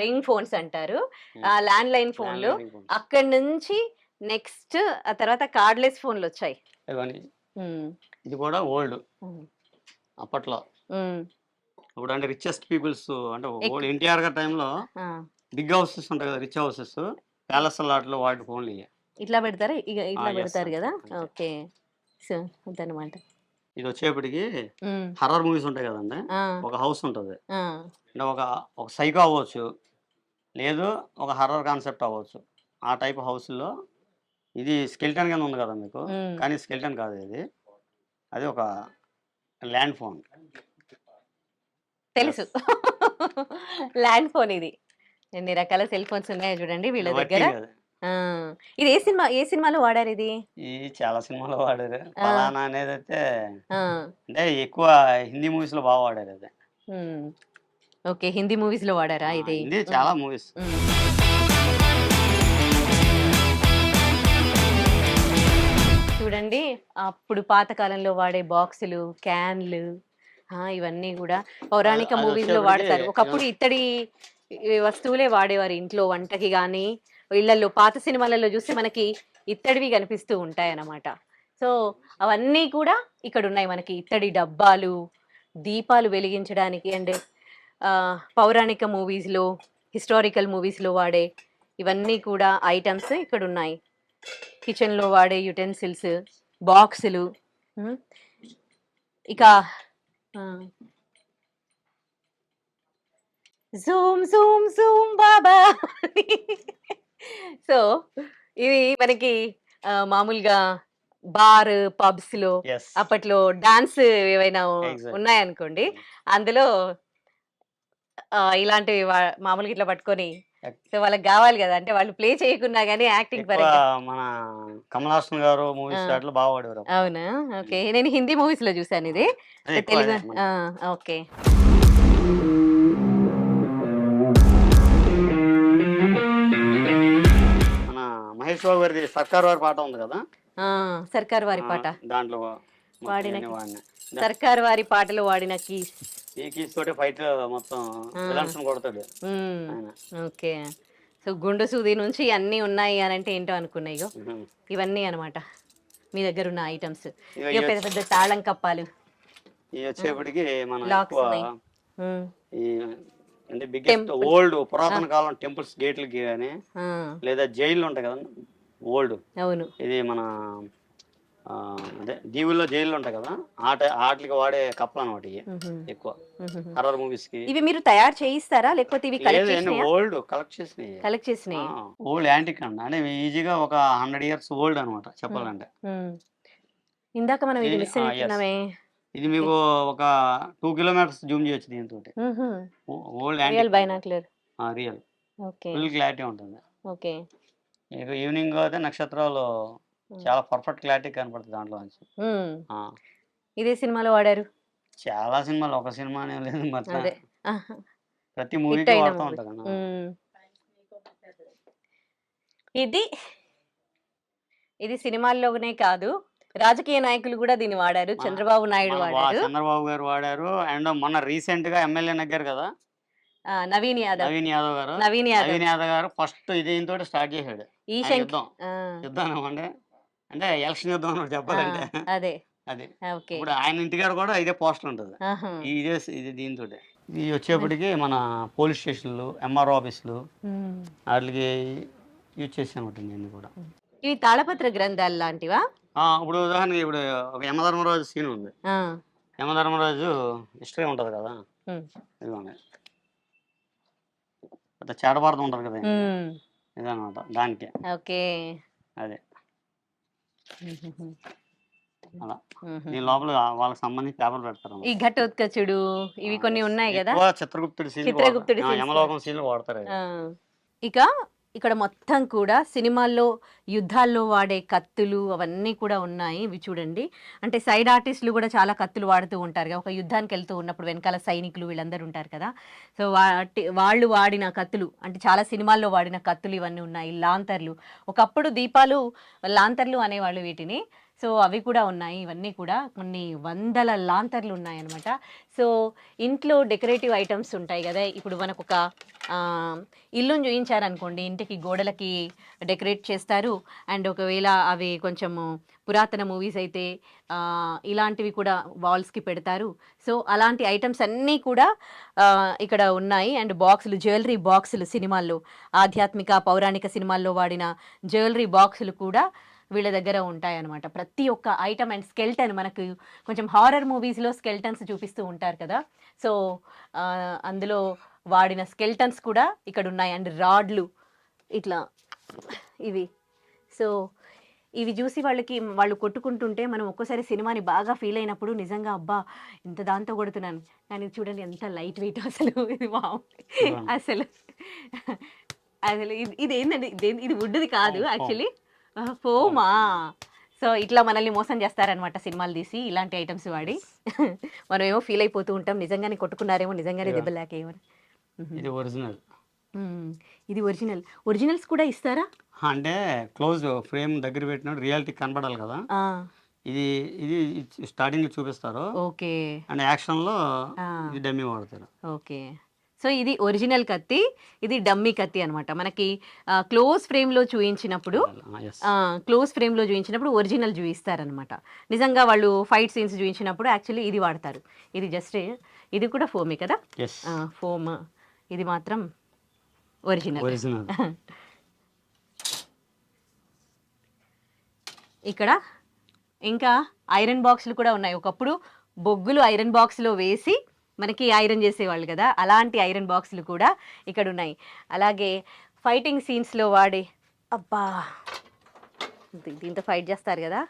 రింగ్ ఫోన్స్ అంటారు, ల్యాండ్ లైన్ ఫోన్లు. అక్కడి నుంచి నెక్స్ట్ ఆ తర్వాత కార్డ్లెస్ ఫోన్లు వచ్చాయి. ఇది కూడా ఓల్డ్ అప్పట్లో. ఇప్పుడు అంటే రిచెస్ట్ పీపుల్స్ అంటే ఓల్డ్ ఎన్టీఆర్ గారి టైంలో బిగ్ హౌసెస్ ఉంటాయి కదా, రిచ్ హౌసెస్, ప్యాలెస్ లాట్లో వాటి ఫోన్లు ఇట్లా పెడతారు, ఇట్లా పెడతారు కదా. ఓకే. సో అదనమాట. ఇది వచ్చేప్పటికి హర్రర్ మూవీస్ ఉంటాయి కదండి, ఒక హౌస్ ఉంటుంది అంటే ఒక సైకో అవ్వచ్చు, లేదు ఒక హర్రర్ కాన్సెప్ట్ అవ్వచ్చు. ఆ టైప్ హౌస్లో ఇది స్కెల్టన్ కింద ఉంది కదా మీకు, కానీ స్కెల్టన్ కాదు ఇది, అది ఒక ల్యాండ్ ఫోన్. తెలుసు, ల్యాండ్ ఫోన్. ఇది ఎన్ని రకాల సెల్ ఫోన్స్ ఉన్నాయో చూడండి వీళ్ళ దగ్గర. ఇది ఏ సినిమాలో వాడారు? ఇది చాలా సినిమాలో వాడారు. ఫలానా అనేది అయితే అంటే ఎక్కువ హిందీ మూవీస్ లో బాగా వాడారు అది. ఓకే, హిందీ మూవీస్ లో వాడారా ఇది? చాలా మూవీస్. చూడండి, అప్పుడు పాతకాలంలో వాడే బాక్సులు, క్యాన్లు, ఇవన్నీ కూడా పౌరాణిక మూవీస్ లో వాడతారు. ఒకప్పుడు ఇత్తడి వస్తువులే వాడేవారు ఇంట్లో వంటకి కానీ ఇళ్లలో. పాత సినిమాలలో చూస్తే మనకి ఇత్తడివి కనిపిస్తూ ఉంటాయి అన్నమాట. సో అవన్నీ కూడా ఇక్కడ ఉన్నాయి మనకి. ఇత్తడి డబ్బాలు, దీపాలు వెలిగించడానికి, అండ్ పౌరాణిక మూవీస్లో, హిస్టారికల్ మూవీస్లో వాడే ఇవన్నీ కూడా ఐటమ్స్ ఇక్కడ ఉన్నాయి. కిచెన్లో వాడే యుటెన్సిల్స్, బాక్సులు, ఇక జూమ్ జూమ్ జూమ్ బాబా. సో ఇవి మనకి మామూలుగా బార్, పబ్స్ లో అప్పట్లో డాన్స్ ఏవైనా ఉన్నాయనుకోండి, అందులో ఇలాంటివి మామూలుగా ఇట్లా పట్టుకొని, సో వాళ్ళకి కావాలి కదా, అంటే వాళ్ళు ప్లే చేయకున్నా గానీ యాక్టింగ్ పరంగా. మన కమల్ హాసన్ గారు మూవీస్ అట్లా బాగా వాడేవారు. అవునా? ఓకే, నేను హిందీ మూవీస్ లో చూసాను ఇది. తెలుగు. ఓకే. మన మహేష్ బాబు గారి సర్కార్ వారి పాట ఉంది కదా, సర్కార్ వారి పాట, దాంట్లో వాడిన సర్కార్ వారి పాటలో వాడిన కీస్, ఈ కీస్ తోటి ఫైట్ మొత్తం విలన్స్ కొడతాడు. ఓకే. సో గుండు సూది నుంచి అన్ని ఉన్నాయి అని అంటే ఏంటో అనుకున్నాయి. ఇవన్నీ అనమాట మీ దగ్గర ఉన్న ఐటమ్స్. పెద్ద పెద్ద తాళం కప్పాలు, వచ్చేప్పటికి మన అంటే బిగ్గెస్ట్ ఓల్డ్ పురాతన కాలం టెంపుల్స్ గేట్లకి కానీ లేదా జైళ్ళు ఉంటాయి కదా ఓల్డ్. అవును, ఇది మన అదే దీవుల్లో జైల్లో ఉంటాయి కదా వాటికి వాడే కప్పలు అనమాట ఇవి ఎక్కువ హర్రర్ మూవీస్ కి. ఇవి మీరు తయారు చేయిస్తారా లేకపోతే ఇవి కలెక్ట్ లేదు చేసినాయా? ఓల్డ్ కలెక్ట్ చేసినాయి. కలెక్ట్ చేసినాయి. ఓల్డ్ యాంటిక్ అండి, అంటే ఈజీగా ఒక 100 years ఓల్డ్ అనమాట చెప్పాలంటే. ఇందాక మనం ఇది ఇది- మిస్ yes. అవుతున్నామే. ఇది మీకు ఒక 2 kilometers జూమ్ చేయొచ్చు దీంతో. Old real antique binocular. Real okay full clarity ఉంటుంది. ఓకే. మీకు ఈవినింగ్ అయితే నక్షత్రాలు చాలా పర్ఫెక్ట్ క్లారిటీ కనపడుతుంది దాంట్లో నుంచి. ఇదే సినిమాలో వాడారు. చాలా సినిమాలు, ఒక సినిమా అనే లేదు మరి అదే ప్రతి హిట్ మూవీకి అయిన వాడుతూ movie. ఉంటారు కదా. ఇది ఇది సినిమాల్లోనే కాదు, రాజకీయ నాయకులు కూడా దీన్ని వాడారు. చంద్రబాబు నాయుడు మన వాడారు, చంద్రబాబు గారు వాడారు, అండ్ మొన్న రీసెంట్ గా ఎమ్మెల్యే నెగ్గారు కదా నవీన్ యాదవ్. నవీన్ యాదవ్ గారు. నవీన్ యాదవ్ నవీన్ యాదవ్ గారు ఫస్ట్ దీంతో స్టార్ట్ చేశాడు ఈ ఆయన శంక్ యుద్ధం అంటే ఎలక్షన్ యుద్ధం అన్నమాట చెప్పాలంటే. అదే అది ఓకే. ఇప్పుడు ఆయన ఇంటికాడ కూడా ఇదే పోస్టర్ ఉంటుంది. ఇది దీంతో ఇది వచ్చేప్పటికి మన పోలీస్ స్టేషన్లు, ఎంఆర్ఓ ఆఫీసులు వాటికి యూజ్ చేసాను నేను కూడా. ఇవి తాళపత్ర గ్రంథాలు లాంటివా? ఇప్పుడు ఉదాహరణకి ఇప్పుడు ఒక యమధర్మరాజు సీన్ ఉంది. యమధర్మరాజు హిస్టరీ ఉంటుంది కదా, ఇదిగోండి చేడబారతం ఉంటుంది కదా, ఇదనమాట దానికి. ఓకే అదే అలా దీని లోపల వాళ్ళకి సంబంధించి పేపర్ పెడతారు. ఈ ఘటోత్కచుడు ఇవి కొన్ని ఉన్నాయి కదా, చిత్రగుప్తుడి చిత్రగుప్తుడి సీన్, scenes. యమలోకం సీన్లు వాడతారు. ఇక ఇక్కడ మొత్తం కూడా సినిమాల్లో యుద్ధాల్లో వాడే కత్తులు అవన్నీ కూడా ఉన్నాయి. ఇవి చూడండి, అంటే సైడ్ ఆర్టిస్టులు కూడా చాలా కత్తులు వాడుతూ ఉంటారు కదా, ఒక యుద్ధానికి వెళ్తూ ఉన్నప్పుడు వెనకాల సైనికులు వీళ్ళందరూ ఉంటారు కదా. సో వాళ్ళు వాడిన కత్తులు, అంటే చాలా సినిమాల్లో వాడిన కత్తులు ఇవన్నీ ఉన్నాయి. లాంతర్లు, ఒకప్పుడు దీపాలు లాంతర్లు అనేవాళ్ళు వీటిని. సో అవి కూడా ఉన్నాయి. ఇవన్నీ కూడా కొన్ని వందల లాంతర్లు ఉన్నాయి అన్నమాట. సో ఇంట్లో డెకరేటివ్ ఐటమ్స్ ఉంటాయి కదా, ఇప్పుడు మనకు ఒక ఇల్లుని చూయించారనుకోండి, ఇంటికి గోడలకి డెకరేట్ చేస్తారు. అండ్ ఒకవేళ అవి కొంచెము పురాతన మూవీస్ అయితే ఇలాంటివి కూడా వాల్స్కి పెడతారు. సో అలాంటి ఐటమ్స్ అన్నీ కూడా ఇక్కడ ఉన్నాయి. అండ్ బాక్సులు, జ్యువెలరీ బాక్సులు, సినిమాల్లో ఆధ్యాత్మిక పౌరాణిక సినిమాల్లో వాడిన జ్యువెలరీ బాక్సులు కూడా వీళ్ళ దగ్గర ఉంటాయన్నమాట. ప్రతి ఒక్క ఐటమ్ అండ్ స్కెల్టన్, మనకు కొంచెం హారర్ మూవీస్లో స్కెల్టన్స్ చూపిస్తూ ఉంటారు కదా, సో అందులో వాడిన స్కెల్టన్స్ కూడా ఇక్కడ ఉన్నాయి. అండ్ రాడ్లు ఇట్లా ఇవి. సో ఇవి చూసి వాళ్ళు కొట్టుకుంటుంటే మనం ఒక్కోసారి సినిమాని బాగా ఫీల్ అయినప్పుడు నిజంగా అబ్బా ఇంత దాంతో కొడుతున్నాను, కానీ చూడండి ఎంత లైట్ వెయిట్ అసలు. ఇది అసలు అసలు ఇది ఏంటండి, ఇది వుడ్ది కాదు యాక్చువల్లీ, ఫోమా. సో ఇట్లా మనల్ని మోసం చేస్తారనమాట సినిమాలు తీసి ఇలాంటి ఐటమ్స్ వాడి. మనం ఏమో ఫీల్ అయిపోతూ ఉంటాం, నిజంగానే కొట్టుకున్నారేమో, నిజంగానే దెబ్బలాకేమో. ఇది ఒరిజినల్. ఇది ఒరిజినల్స్ కూడా ఇస్తారా? అంటే క్లోజ్ ఫ్రేమ్ దగ్గర పెట్టినప్పుడు రియాలిటీ కనబడాలి కదా, ఇది ఇది స్టార్టింగ్ చూపిస్తారు. ఓకే. అండ్ యాక్షన్ లో ఇది డమ్మీ వాడతారు. ఓకే. సో ఇది ఒరిజినల్ కత్తి, ఇది డమ్మీ కత్తి అనమాట. మనకి క్లోజ్ ఫ్రేమ్లో చూయించినప్పుడు ఒరిజినల్ చూయిస్తారనమాట. నిజంగా వాళ్ళు ఫైట్ సీన్స్ చూయించినప్పుడు యాక్చువల్లీ ఇది వాడతారు. ఇది జస్ట్, ఇది కూడా ఫోమే కదా, ఫోమ్. ఇది మాత్రం ఒరిజినల్. ఇక్కడ ఇంకా ఐరన్ బాక్సులు కూడా ఉన్నాయి. ఒకప్పుడు బొగ్గులు ఐరన్ బాక్స్లో వేసి మనకి ఐరన్ చేసేవాళ్ళు కదా, అలాంటి ఐరన్ బాక్సులు కూడా ఇక్కడ ఉన్నాయి. అలాగే ఫైటింగ్ సీన్స్లో వాడే, అబ్బా దీంతో ఫైట్ చేస్తారు కదా,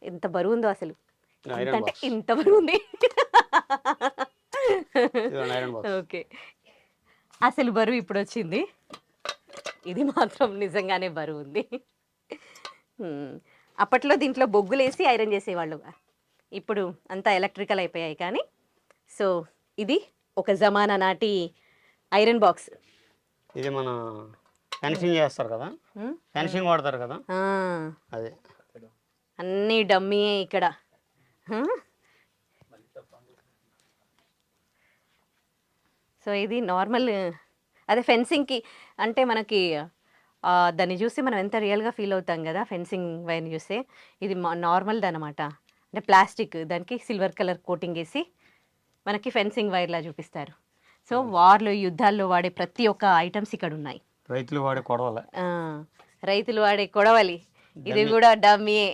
ఎంత బరువు ఉందో అసలు, అంటే ఇంత బరువు ఉంది. ఓకే, అసలు బరువు ఇప్పుడు వచ్చింది. ఇది మాత్రం నిజంగానే బరువు ఉంది. అప్పట్లో దీంట్లో బొగ్గులేసి ఐరన్ చేసేవాళ్ళు, ఇప్పుడు అంతా ఎలక్ట్రికల్ అయిపోయాయి. కానీ సో ఇది ఒక జమానా నాటి ఐరన్ బాక్స్. ఇది మన ఫెన్సింగ్ చేస్తారు కదా, ఫెన్సింగ్ వాడతారు కదా, అదే అన్నీ డమ్మీయే ఇక్కడ. సో ఇది నార్మల్, అదే ఫెన్సింగ్కి అంటే మనకి దాన్ని చూసి మనం ఎంత రియల్గా ఫీల్ అవుతాం కదా ఫెన్సింగ్ వైర్ని చూస్తే. ఇది నార్మల్ది అనమాట, అంటే ప్లాస్టిక్, దానికి సిల్వర్ కలర్ కోటింగ్ వేసి మనకి ఫెన్సింగ్ వైర్లా చూపిస్తారు. సో వార్లో, యుద్ధాల్లో వాడే ప్రతి ఒక్క ఐటమ్స్ ఇక్కడ ఉన్నాయి. రైతులు వాడే కొడవలి, ఇది కూడా డమ్మీయే.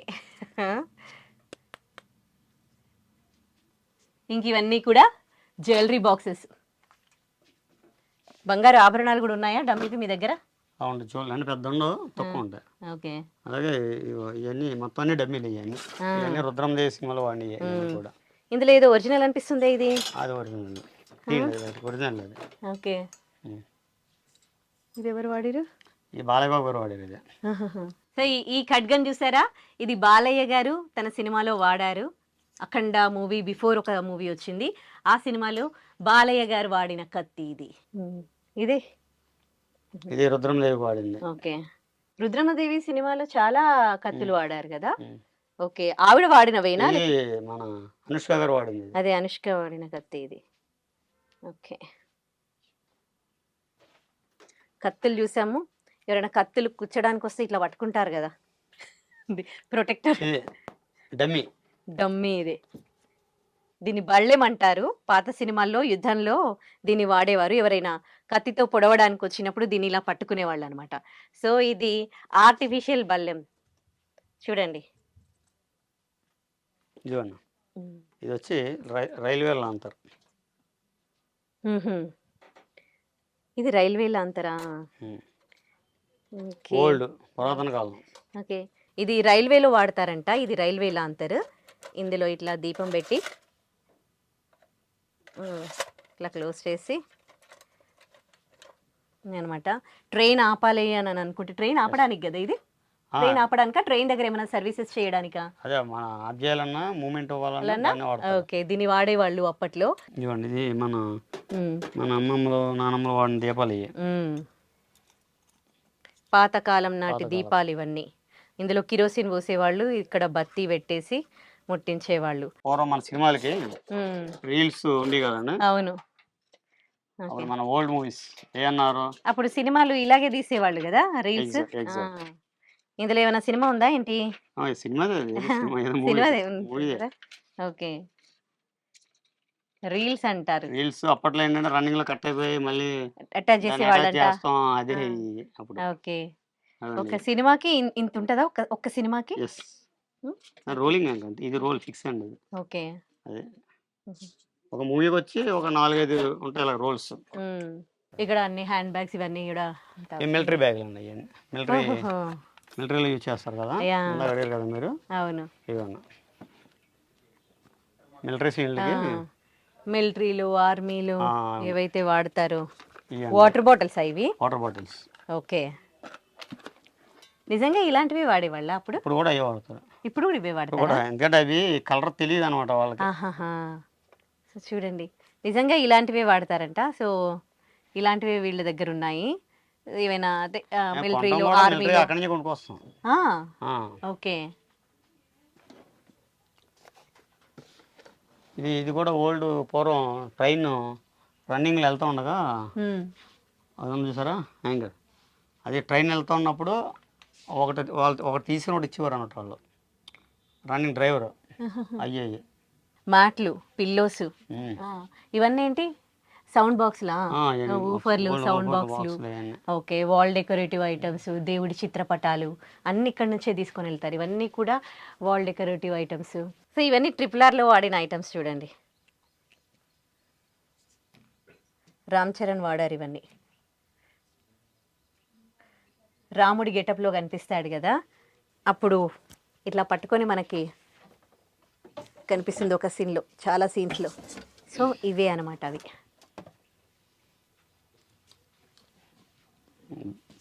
ఇంక ఇవన్నీ కూడా జ్యువెలరీ బాక్సెస్. బంగారు ఆభరణాలు కూడా ఉన్నాయా డమ్మీకి మీ దగ్గర? అవును, చూడాలి అంటే పెద్ద ఉండవు, తక్కువ ఉంటాయి. ఓకే. అలాగే ఇవన్నీ మొత్తం అన్ని డమ్మీలు ఇవన్నీ. ఇవన్నీ రుద్రం దేవి సినిమాలో వాడినాయి ఇవన్నీ కూడా. ఇందులో ఏదో ఒరిజినల్ అనిపిస్తుంది ఇది. అది ఒరిజినల్, ఒరిజినల్ అది. ఓకే. ఇది ఎవరు వాడిరు? ఈ బాలయ్య బాబు గారు వాడారు ఇది. సో ఈ ఖడ్గం చూసారా, ఇది బాలయ్య గారు తన సినిమాలో వాడారు. అఖండ మూవీ బిఫోర్ ఒక మూవీ వచ్చింది, ఆ సినిమాలో బాలయ్య గారు వాడిన కత్తి ఇది. ఇదే ఇది రుద్రందేవి వాడింది. ఓకే. రుద్రమదేవి సినిమాలో చాలా కత్తులు వాడారు కదా. ఓకే, ఆవిడ వాడినవేనా? మన అనుష్క గారు వాడింది. అదే అనుష్క వాడిన కత్తి ఇది. ఓకే, కత్తులు చూసాము. ఎవరైనా కత్తులు కుచ్చడానికి వస్తే ఇట్లా పట్టుకుంటారు కదా, ప్రొటెక్టర్. డమ్మీ డమ్మీ ఇది. దీన్ని బళ్ళెం అంటారు. పాత సినిమాల్లో యుద్ధంలో దీన్ని వాడేవారు. ఎవరైనా కత్తితో పొడవడానికి వచ్చినప్పుడు దీన్ని ఇలా పట్టుకునేవాళ్ళు అనమాట. సో ఇది ఆర్టిఫిషియల్ బళ్ళెం చూడండి. ఇదిగోండి, ఇది వచ్చి రైల్వేలో అంటారు. ఇది రైల్వేలో అంటారా? ఓల్డ్ పురాతన కాలం. ఓకే, ఇది రైల్వేలో వాడతారంట. ఇది రైల్వేలో అంటారు. ఇందులో ఇట్లా దీపం పెట్టి ఇట్లా క్లోజ్ చేసి అనమాట. ట్రైన్ ఆపాలి అని అనుకుంటే, ట్రైన్ ఆపడానికి కదా ఇది? ట్రైన్ ఆపడానికా, ట్రైన్ దగ్గర ఏమైనా సర్వీసెస్ చేయడానికా? అదే మన ఆద్యాలన్నా మూమెంట్ అవ్వాలన్నా. ఓకే, దీన్ని వాడేవాళ్ళు అప్పట్లో. ఇవ్వండి, ఇది మన అమ్మమ్మలు నానమ్మలు వాడిన దీపాలు ఇవి. పాతకాలం నాటి దీపాలు ఇవన్నీ. ఇందులో కిరోసిన్ పోసేవాళ్ళు, ఇక్కడ బత్తి పెట్టేసి ముట్టించేవాళ్ళు. పూర్వం మన సినిమాలకి రీల్స్ ఉంది కదండి. అవును, మన ఓల్డ్ మూవీస్ ఏమన్నారు, అప్పుడు సినిమాలు ఇలాగే తీసేవాళ్ళు కదా రీల్స్. ఇందులో ఏమైనా సినిమా ఉందా ఏంటి? సినిమా. ఓకే, రీల్స్ అంటారు. రీల్స్ అప్పట్లో ఏంటంటే రన్నింగ్ లో కట్ అయిపోయి మళ్ళీ అటాచ్ చేసేవాళ్ళంట. అదే అప్పుడు. ఓకే, ఒక సినిమాకి ఇంత ఉంటుందా? ఒక్క సినిమాకి రోలింగ్ అంటే ఇది రోల్ ఫిక్స్ అండి. ఓకే, అదే ఒక మూవీకి వచ్చి ఒక 4-5 ఉంటాయి ఇలా రోల్స్. ఇక్కడ అన్ని హ్యాండ్ బ్యాగ్స్ ఇవన్నీ కూడా మిలిటరీ బ్యాగ్లు అండి. మిలిటరీలో యూజ్ చేస్తారు కదా, అడిగారు కదా మీరు. అవును, ఇవన్నీ మిలిటరీ సీన్లకి, మిలిటరీలు ఆర్మీలు ఏవైతే వాడతారో. వాటర్ బాటిల్స్ ఇవి. Water bottles. ఓకే, నిజంగా ఇలాంటివి వాడేవాళ్ళ అప్పుడు? ఇప్పుడు కూడా అవి వాడతారు. ఇప్పుడు కూడా ఇవే వాడతారు. ఎందుకంటే అవి కలర్ తెలియదు అనమాట వాళ్ళకి. సో చూడండి, నిజంగా ఇలాంటివే వాడతారంట. సో ఇలాంటివి వీళ్ళ దగ్గర ఉన్నాయి. ఏమైనా అదే మిలిటరీలో ఆర్మీలో అక్కడి నుంచి కొనుక్కొస్తాం. ఓకే, ఇది కూడా ఓల్డ్ పూర్వం ట్రైన్ రన్నింగ్లో వెళ్తూ ఉండగా అది ఉంది చూసారా హ్యాంగర్, అది ట్రైన్ వెళ్తూ ఉన్నప్పుడు ఒకటి తీసుకుని ఒకటి ఇచ్చేవారు అన్నట్టు వాళ్ళు, రన్నింగ్ డ్రైవర్. అయ్యాయి మ్యాట్లు, పిల్లోస్, ఇవన్నీ ఏంటి? సౌండ్ బాక్స్లా, ఊఫర్లు, సౌండ్ బాక్స్లు. ఓకే, వాల్ డెకరేటివ్ ఐటమ్స్, దేవుడి చిత్రపటాలు అన్ని ఇక్కడ నుంచే తీసుకొని వెళ్తారు. ఇవన్నీ కూడా వాల్ డెకరేటివ్ ఐటమ్స్. సో ఇవన్నీ RRRలో వాడిన ఐటమ్స్ చూడండి. రామ్ చరణ్ వాడారు ఇవన్నీ. రాముడి గెటప్లో కనిపిస్తాడు కదా, అప్పుడు ఇట్లా పట్టుకొని మనకి కనిపిస్తుంది ఒక సీన్లో, చాలా సీన్స్లో. సో ఇవే అనమాట అవి.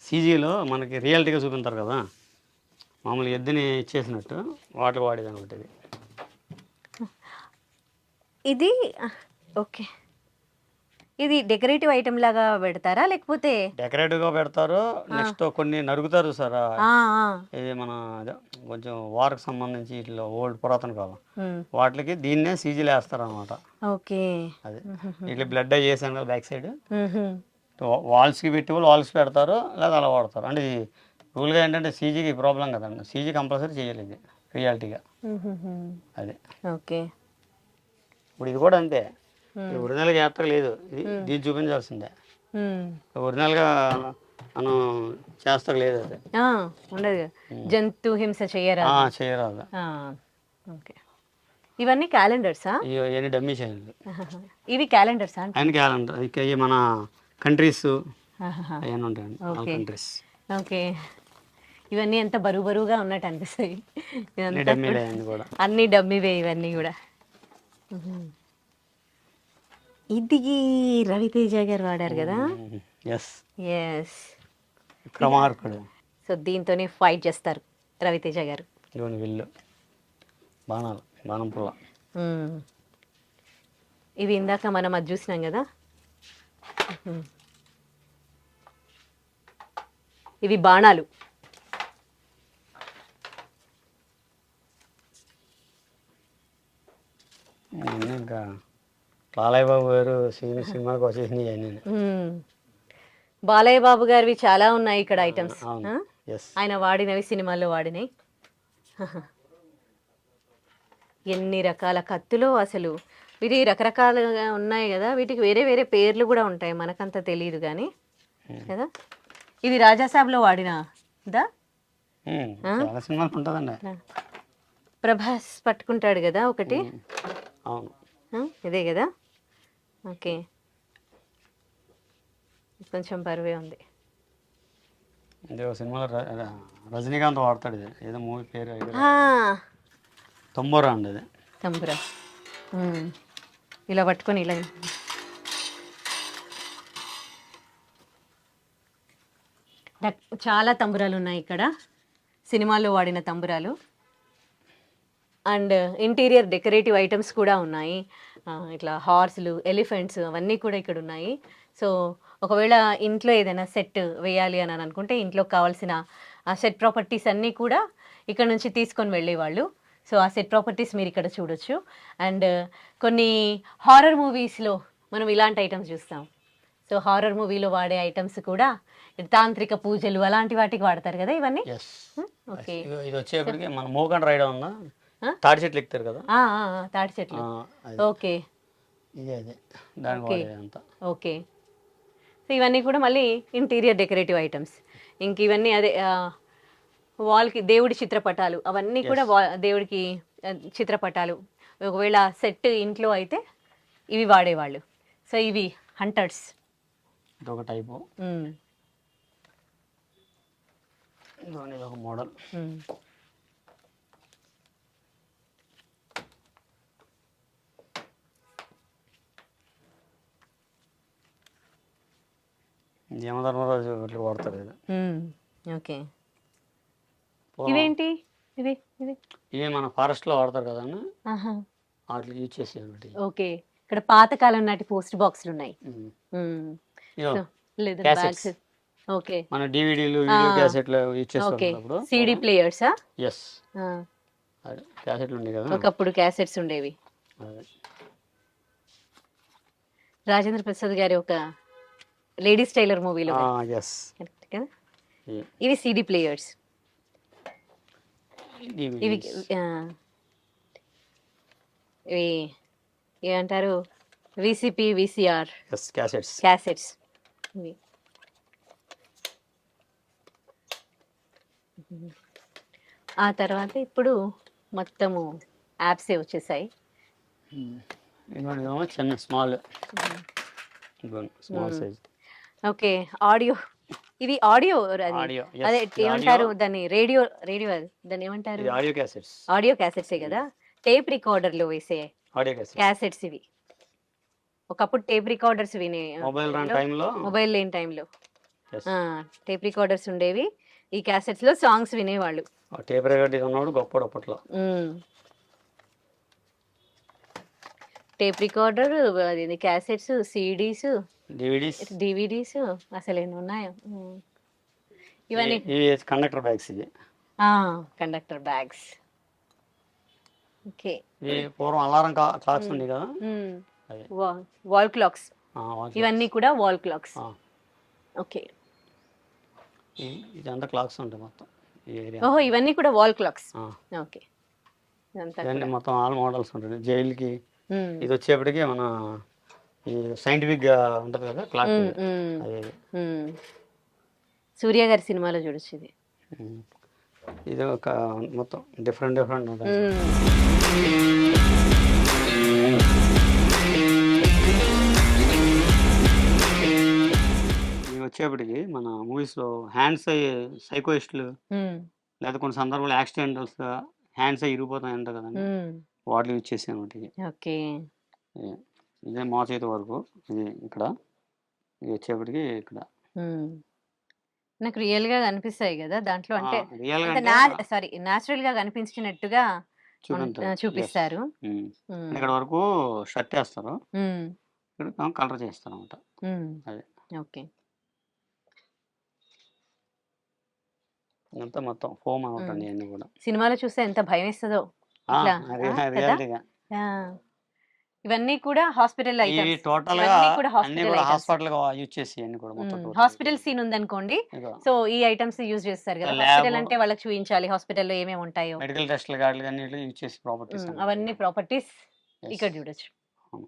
సీజీలో మనకి రియాలిటీగా చూపించారు కదా, మామూలుగా ఎద్దుని ఇచ్చేసినట్టు వాటికి వాడేది అనమాట ఇది. ఇది ఓకే, ఇది డెకరేటివ్ ఐటమ్ లాగా పెడతారా లేకపోతే? డెకరేటివ్గా పెడతారు. నెక్స్ట్ కొన్ని నరుగుతారు సార్. ఇది మన కొంచెం వార్కి సంబంధించి ఇట్లా ఓల్డ్ పురాతన కాలం వాటికి దీన్నే సీజీలు వేస్తారు అనమాట. ఓకే, అదే ఇట్లా బ్లడ్ అయి చేసాను కదా బ్యాక్ సైడ్, వాల్స్కి పెట్టి వాళ్ళు వాల్స్ పెడతారు, లేదా అలా వాడతారు. అంటే ఇది రూల్గా ఏంటంటే సీజీకి ప్రాబ్లం కదండి, సీజీ కంపల్సరీ చేయాలి ఇది రియాలిటీగా. అదే ఓకే, ఇప్పుడు ఇది కూడా అంతే. ఒరిజినల్గా చేస్తా లేదు, ఇది దీన్ని చూపించాల్సిందే. ఒరిజినల్గా మనం చేస్తా లేదు, అదే ఉండదు. జంతు హింస చేయరాదు. చేయరాదు. ఓకే, ఇవన్నీ క్యాలెండర్సా? ఇవన్నీ డమ్మీ చైన్లు. ఇవి క్యాలెండర్సా అంటే? ఆయన క్యాలెండర్ ఇక ఇవి మన కంట్రీస్ అవన్నీ ఉంటాయండి, ఆల్ ఓకే. కంట్రీస్. ఓకే. ఇవన్నీ ఎంత బరువుగా ఉన్నట్టు అనిపిస్తాయి. అన్ని ఇదంతా డమ్మీలే అన్నీ కూడా. అన్ని డమ్మీవే ఇవన్నీ కూడా. ఇది రవితేజ గారు వాడారు కదా. Yes, yes. విక్రమార్కుడు. సో దీంతోనే ఫైట్ చేస్తారు రవితేజ గారు. ఇవన్నీ విల్లు, బాణాలు, బాణం పుల్ల. మ్మ్. ఇవి ఇందాక మనం అది చూసినాం కదా. మ్మ్. ఇవి బాణాలు. ఇవన్నీ ఇంకా బాలయ్య బాబు గారు సినిమాకి వచ్చేసినాయి అన్నీ. మ్మ్. బాలయ్య బాబు గారివి చాలా ఉన్నాయి ఇక్కడ ఐటమ్స్. అవును. ఎస్. ఆయన వాడినవి సినిమాల్లో వాడినాయి. ఎన్ని రకాల కత్తులు అసలు. వీటి రకరకాలుగా ఉన్నాయి కదా, వీటికి వేరే వేరే పేర్లు కూడా ఉంటాయి, మనకంత తెలియదు కానీ కదా. ఇది రాజాసాబ్లో వాడిన దా చాలా సినిమాలు ఉంటుందండి. ప్రభాస్ పట్టుకుంటాడు కదా ఒకటి. అవును. ఇదే కదా. ఓకే. కొంచెం బరువే ఉంది. ఇది ఒక సినిమాలో రజనీకాంత్ వాడతాడు. ఇది ఏదో మూవీ పేరు తొంబూరా అండి. అది తంబురా. ఇలా పట్టుకొని ఇలా. చాలా తంబురాలు ఉన్నాయి ఇక్కడ, సినిమాల్లో వాడిన తంబురాలు. అండ్ ఇంటీరియర్ డెకరేటివ్ ఐటమ్స్ కూడా ఉన్నాయి. ఇట్లా హార్స్లు, ఎలిఫెంట్స్ అవన్నీ కూడా ఇక్కడ ఉన్నాయి. సో ఒకవేళ ఇంట్లో ఏదైనా సెట్ వేయాలి అని అనుకుంటే ఇంట్లో కావాల్సిన ఆ సెట్ ప్రాపర్టీస్ అన్నీ కూడా ఇక్కడ నుంచి తీసుకొని వెళ్ళేవాళ్ళు. సో ఆ సెట్ ప్రాపర్టీస్ మీరు ఇక్కడ చూడొచ్చు. అండ్ కొన్ని హారర్ మూవీస్లో మనం ఇలాంటి ఐటమ్స్ చూస్తాం. సో హారర్ మూవీలో వాడే ఐటమ్స్ కూడా తాంత్రిక పూజలు అలాంటి వాటికి వాడతారు కదా ఇవన్నీ. ఓకే. ఇది వచ్చేప్పటికి మన మోకండ్ రైడ్ ఉందా, తాడి చెట్లు ఎక్కుతారు కదా, తాటి చెట్లు. ఓకే. ఇదే అదే దానికి అంతా. ఓకే. సో ఇవన్నీ కూడా మళ్ళీ ఇంటీరియర్ డెకరేటివ్ ఐటమ్స్. ఇంక ఇవన్నీ అదే వాల్కి దేవుడి చిత్రపటాలు, అవన్నీ కూడా దేవుడికి చిత్రపటాలు. ఒకవేళ సెట్ ఇంట్లో అయితే ఇవి వాడేవాళ్ళు. సో ఇవి హంటర్స్. ఇదొక టైపు, ఇదొక మోడల్. యమధర్మరాజు ఇట్లా వాడతారు ఇది. ఓకే. ఇవేంటి? ఇవి ఇవి ఇవి మన ఫారెస్ట్లో వాడతారు కదండి, వాటికి యూజ్ చేసేది. ఓకే. ఇక్కడ పాతకాలం నాటి పోస్ట్ బాక్సులు ఉన్నాయి. లేదు బ్యాగ్స్. ఓకే. మన డివిడీలు, వీడియో క్యాసెట్లు యూజ్ చేస్తారు. సిడి ప్లేయర్సా? ఎస్, క్యాసెట్లు ఉండేవి కదా ఒకప్పుడు, క్యాసెట్స్ ఉండేవి. రాజేంద్ర ప్రసాద్ గారి ఒక లేడీస్ టైలర్ మూవీలో కదా. ఇవి సిడి ప్లేయర్స్. ఇవి ఇవి ఏమంటారు, విసిపి, విసిఆర్ క్యాసెట్స్. ఇవి ఆ తర్వాత ఇప్పుడు మొత్తము యాప్సే వచ్చేసాయి. చిన్న స్మాల్ సైజ్. ఓకే. ఆడియో. ఇవి ఆడియో, అదే ఏమంటారు దాన్ని, రేడియో దాన్ని ఏమంటారు? ఆడియో క్యాసెట్సే కదా. టేప్ రికార్డర్లో వేసే క్యాసెట్స్ ఇవి. ఒకప్పుడు టేప్ రికార్డర్స్ వినే, మొబైల్ లేని టైంలో టేప్ రికార్డర్స్ ఉండేవి. ఈ క్యాసెట్స్ లో సాంగ్స్ వినేవాళ్ళు. టేప్ రికార్డర్ ఉన్నప్పుడు గొప్ప అప్పట్లో. టేప్ రికార్డర్, అది క్యాసెట్స్, సిడీస్, డివిడీస్ అసలు ఎన్ని ఉన్నాయో. ఇవన్నీ కండక్టర్ బ్యాగ్స్. ఇది కండక్టర్ బ్యాగ్స్. ఓకే. పూర్వం అలారం క్లాక్స్ ఉంది కదా, వాల్ క్లాక్స్. ఇవన్నీ కూడా వాల్ క్లాక్స్. ఓకే. ఇదంతా క్లాక్స్ ఉంటాయి మొత్తం. ఓహో, ఇవన్నీ కూడా వాల్ క్లాక్స్. ఓకే. ఇవన్నీ మొత్తం ఆల్ మోడల్స్ ఉంటాయి. జైలుకి ఇది వచ్చేప్పటికి మన ఈ సైంటిఫిక్ గా ఉంటది కదా క్లాక్. సూర్య గారి సినిమాలో చూడొచ్చు ఇది. ఇది ఒక మొత్తం డిఫరెంట్ ఉంటుంది. మూవీస్లో హ్యాండ్స్ అయ్యి సైకోయిస్టులు ఉమ్, లేదా కొన్ని సందర్భాలు యాక్సిడెంటల్స్గా హ్యాండ్స్ అయ్యి ఇరిగిపోతాయి అంట కదండి, ఉమ్, వాటిలో యూజ్ చేసాను ఒకటి. ఓకే. ఇదే మా చేతి వరకు, ఇది ఇక్కడ, ఇది వచ్చేప్పటికి ఇక్కడ ఉమ్. నాకు రియల్ గా కనిపిస్తాయి కదా దాంట్లో, అంటే రియల్గా సారీ న్యాచురల్ గా కనిపించినట్టుగా చూపించారు. చూపిస్తారు. ఇక్కడ వరకు షర్ట్ వేస్తారు, ఉమ్, ఇక్కడ కలర్ చేస్తారు అనమాట. ఉమ్, అదే ఓకే. ఇదంతా మొత్తం ఫోమ్ అనమాట అండి అన్ని కూడా. సినిమాలో చూస్తే ఎంత భయం వేస్తుందో ఇట్లా, కదా? రియాలిటీగా ఆ, ఇవన్నీ కూడా హాస్పిటల్ ఇవి ఐటమ్స్. టోటల్ గా ఇవన్నీ కూడా అన్ని కూడా హాస్పిటల్ గా యూజ్ చేసి అన్ని కూడా మొత్తం total. హాస్పిటల్ సీన్ ఉందనుకోండి, ఇదిగో సో ఈ ఐటమ్స్ యూజ్ చేస్తారు కదా. Lab. హాస్పిటల్ అంటే వాళ్ళకి చూపించాలి హాస్పిటల్లో ఏమేమి ఉంటాయో. మెడికల్ టెస్ట్లు గాట్లు అన్ని యూజ్ చేసి ప్రాపర్టీస్ అవన్నీ ప్రాపర్టీస్ ఇక్కడ చూడొచ్చు. అవును.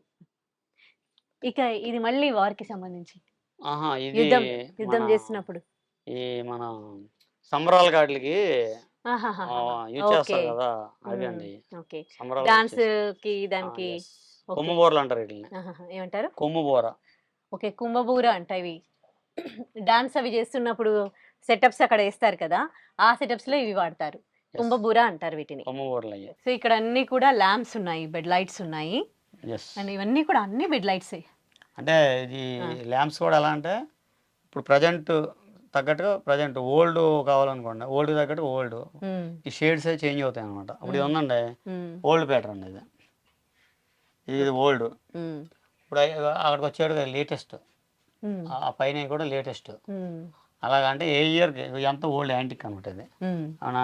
ఇక ఇది మళ్ళీ వారికి సంబంధించి ఇది యుద్ధం మన- చేస్తున్నప్పుడు ఈ మన సంబరాల గాట్లకి ఆహాహా. యూజ్ చేస్తారు ఓకే. కదా, అవి అండి ఓకే. సంబరాలు డాన్స్ కి దానికి ఓకే. కొమ్ము బోర్లు అంటారు వీటిని, ఆహాహా. ఏమంటారు? కొమ్ము బోర. ఓకే, కుంభబూర అంట ఇవి. డాన్స్ అవి చేస్తున్నప్పుడు సెటప్స్ అక్కడ వేస్తారు కదా, ఆ సెటప్స్ లో ఇవి వాడతారు. కుంభబూర అంటారు వీటిని. కొమ్ము బోర్లు అయ్యి. సో ఇక్కడ అన్ని కూడా ల్యాంప్స్ ఉన్నాయి, బెడ్ లైట్స్ ఉన్నాయి, ఎస్. అండ్ ఇవన్నీ కూడా అన్ని బెడ్ లైట్స్. అంటే ఇది ల్యాంప్స్ కూడా ఎలా అంటే ఇప్పుడు ప్రజెంట్ తగ్గట్టుగా ప్రజెంట్ ఓల్డ్ కావాలనుకోండి, ఓల్డ్ తగ్గట్టు ఓల్డ్ ఈ షేడ్స్ చేంజ్ అవుతాయి అనమాట. అప్పుడు ఇది ఉందండి ఓల్డ్ ప్యాటర్న్, ఇది ఓల్డ్. ఇప్పుడు అక్కడికి వచ్చాడు లేటెస్ట్, ఆ పైన కూడా లేటెస్ట్. అలాగంటే ఏ ఇయర్కి ఎంత ఓల్డ్ యాంటిక్ అనమాట ఇది. మన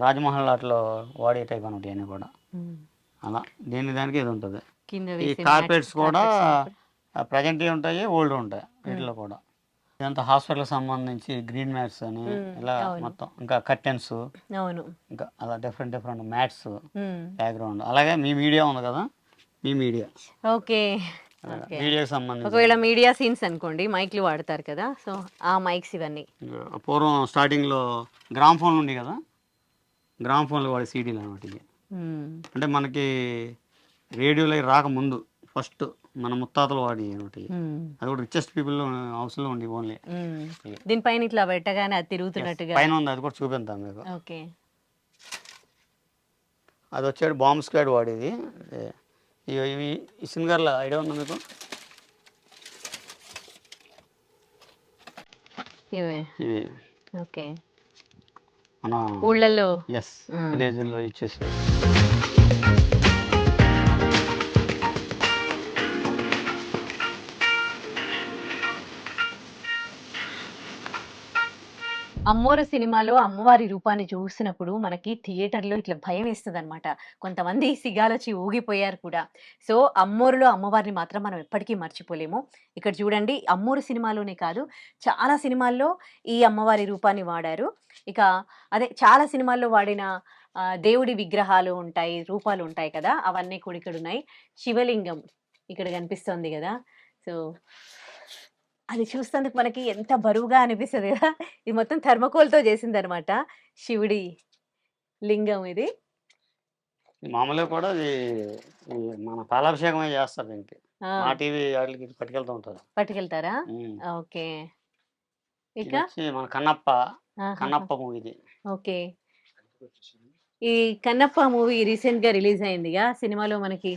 రాజమహల్ ఆటలో వాడే టైప్ అనమాట ఇవన్నీ కూడా. అలా దానికి ఇది ఉంటుంది. ఈ కార్పెట్స్ కూడా ప్రజెంట్ ఉంటాయి, ఓల్డ్ ఉంటాయి వీటిలో కూడా. ఇదంతా హాస్పిటల్కి సంబంధించి గ్రీన్ మ్యాట్స్ అని ఇలా మొత్తం, ఇంకా కర్టెన్స్, అవును, ఇంకా అలా డిఫరెంట్ మ్యాట్స్ బ్యాక్గ్రౌండ్. అలాగే మీ మీడియా ఉంది కదా, మీ మీడియా ఓకే. మీడియాకి సంబంధించి ఒకవేళ మీడియా సీన్స్ అనుకోండి, మైక్లు వాడతారు కదా, సో ఆ మైక్స్ ఇవన్నీ. పూర్వం స్టార్టింగ్లో గ్రామ్ ఫోన్లు ఉండి కదా, గ్రామ్ ఫోన్లు వాడే సీడీలు అనమాట ఇవి. అంటే మనకి రేడియోలో రాకముందు ఫస్ట్ మన ముత్తాతలు వాడి అనమాట. అది కూడా రిచెస్ట్ పీపుల్ హౌస్లో ఉండి ఓన్లీ. దీనిపైన ఇట్లా పెట్టగానే అది తిరుగుతున్నట్టుగా పైన ఉంది, అది కూడా చూపిద్దాం మీకు. ఓకే. అది వచ్చాడు బాంబ్ స్క్వాడ్ వాడేది. ఇవి ఈ సింగర్ల ఐడియా ఉందా మీకు? ఇవే. ఇవి ఓకే. మన ఊళ్ళల్లో ఎస్ విలేజ్లో ఇచ్చేసి అమ్మోరు సినిమాలో అమ్మవారి రూపాన్ని చూసినప్పుడు మనకి థియేటర్లో ఇట్లా భయం వేస్తుంది అనమాట. కొంతమంది సిగాలొచ్చి ఊగిపోయారు కూడా. సో అమ్మోరులో అమ్మవారిని మాత్రం మనం ఎప్పటికీ మర్చిపోలేము. ఇక్కడ చూడండి, అమ్మోరు సినిమాలోనే కాదు చాలా సినిమాల్లో ఈ అమ్మవారి రూపాన్ని వాడారు. ఇక అదే చాలా సినిమాల్లో వాడిన దేవుడి విగ్రహాలు ఉంటాయి, రూపాలు ఉంటాయి కదా, అవన్నీ కూడా ఇక్కడ ఉన్నాయి. శివలింగం ఇక్కడ కనిపిస్తుంది కదా, సో అది చూస్తేందుకు మనకి ఎంత బరువుగా అనిపిస్తుంది కదా. ఇది మొత్తం థర్మకోల్తో చేసింది అనమాట, శివుడి లింగం ఇది. మామూలుగా కూడా అది మన పాలాభిషేకమే చేస్తారు దీనికి. మా టీవీ వాటికి పట్టుకెళ్తూ ఉంటారు. పట్టుకెళ్తారా? ఓకే. ఇక మన కన్నప్ప మూవీ ఇది. ఓకే. ఈ కన్నప్ప మూవీ రీసెంట్ గా రిలీజ్ అయిందిగా, సినిమాలో మనకి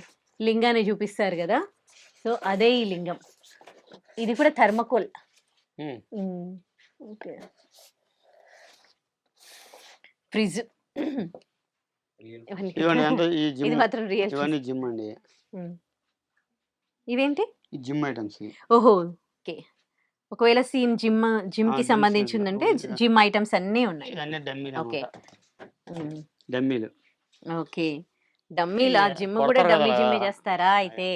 లింగాన్ని చూపిస్తారు కదా, సో అదే ఈ లింగం. ఇది కూడా థర్మకోల్. ఓకే. ఫ్రిడ్జ్ ఇది మాత్రం రియల్. ఇవన్నీ జిమ్ అండి. ఇవేంటి? Gym items. ఓహో, ఓకే. ఒకవేళ సీన్ జిమ్ కి సంబంధించి ఉందంటే జిమ్ ఐటమ్స్ అన్నీ ఉన్నాయి. ఓకే. డమ్మీలు. ఓకే, డమ్మీలా? జిమ్ కూడా డమ్మీ జిమ్మే చేస్తారా అయితే?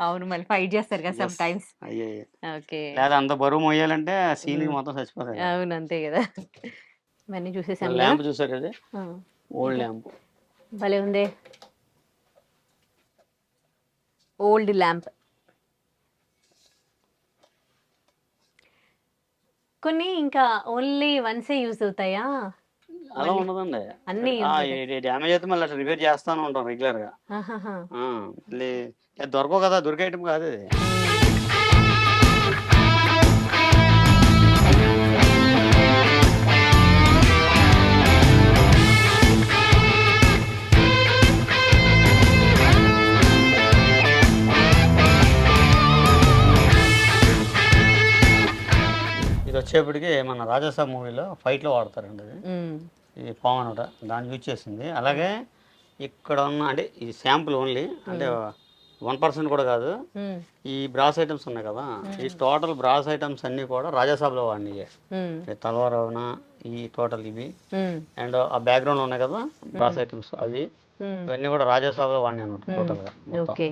అవును, మళ్ళీ ఫైట్ చేస్తారు కదా సమ్ టైమ్స్. ఓకే. లేదా అంత బరువు మోయాలంటే సీన్ మొత్తం చచ్చిపోతాయి. అవును, అంతే కదా. ఇవన్నీ చూసేసాను. ల్యాంప్ చూసారు అది, ఓల్డ్ ల్యాంప్. భలే ఉంది, ఓల్డ్ ల్యాంప్. కొన్ని ఇంకా ఓన్లీ వన్సే యూజ్ అవుతాయా? అలా ఉండదండి, అన్ని డ్యామేజ్ అయితే మళ్ళీ రిపేర్ చేస్తాను ఉంటాం రెగ్యులర్ గా. దొరకవు కదా, దొరికే ఐటమ్ కాదు అది. వచ్చేప్పటికి మన రాజాసాబ్ మూవీలో ఫైట్లో వాడతారండి అది. మ్మ్. ఈ పవన్ ఒకట దాన్ని యూజ్ చేసింది. అలాగే ఇక్కడ ఉన్న అంటే ఈ శాంపుల్ ఓన్లీ అంటే 1% కూడా కాదు. మ్మ్. ఈ బ్రాస్ ఐటమ్స్ ఉన్నాయి కదా, ఈ టోటల్ బ్రాస్ ఐటమ్స్ అన్నీ కూడా రాజాసాబ్లో వాడినాయి. మ్మ్. తలవార్ అవునా ఈ టోటల్ ఇవి మ్మ్. అండ్ ఆ బ్యాక్గ్రౌండ్ ఉన్నాయి కదా బ్రాస్ ఐటమ్స్ అవి మ్మ్. ఇవన్నీ కూడా రాజాసాబ్లో వాడినాయి అనమాట టోటల్గా. ఓకే.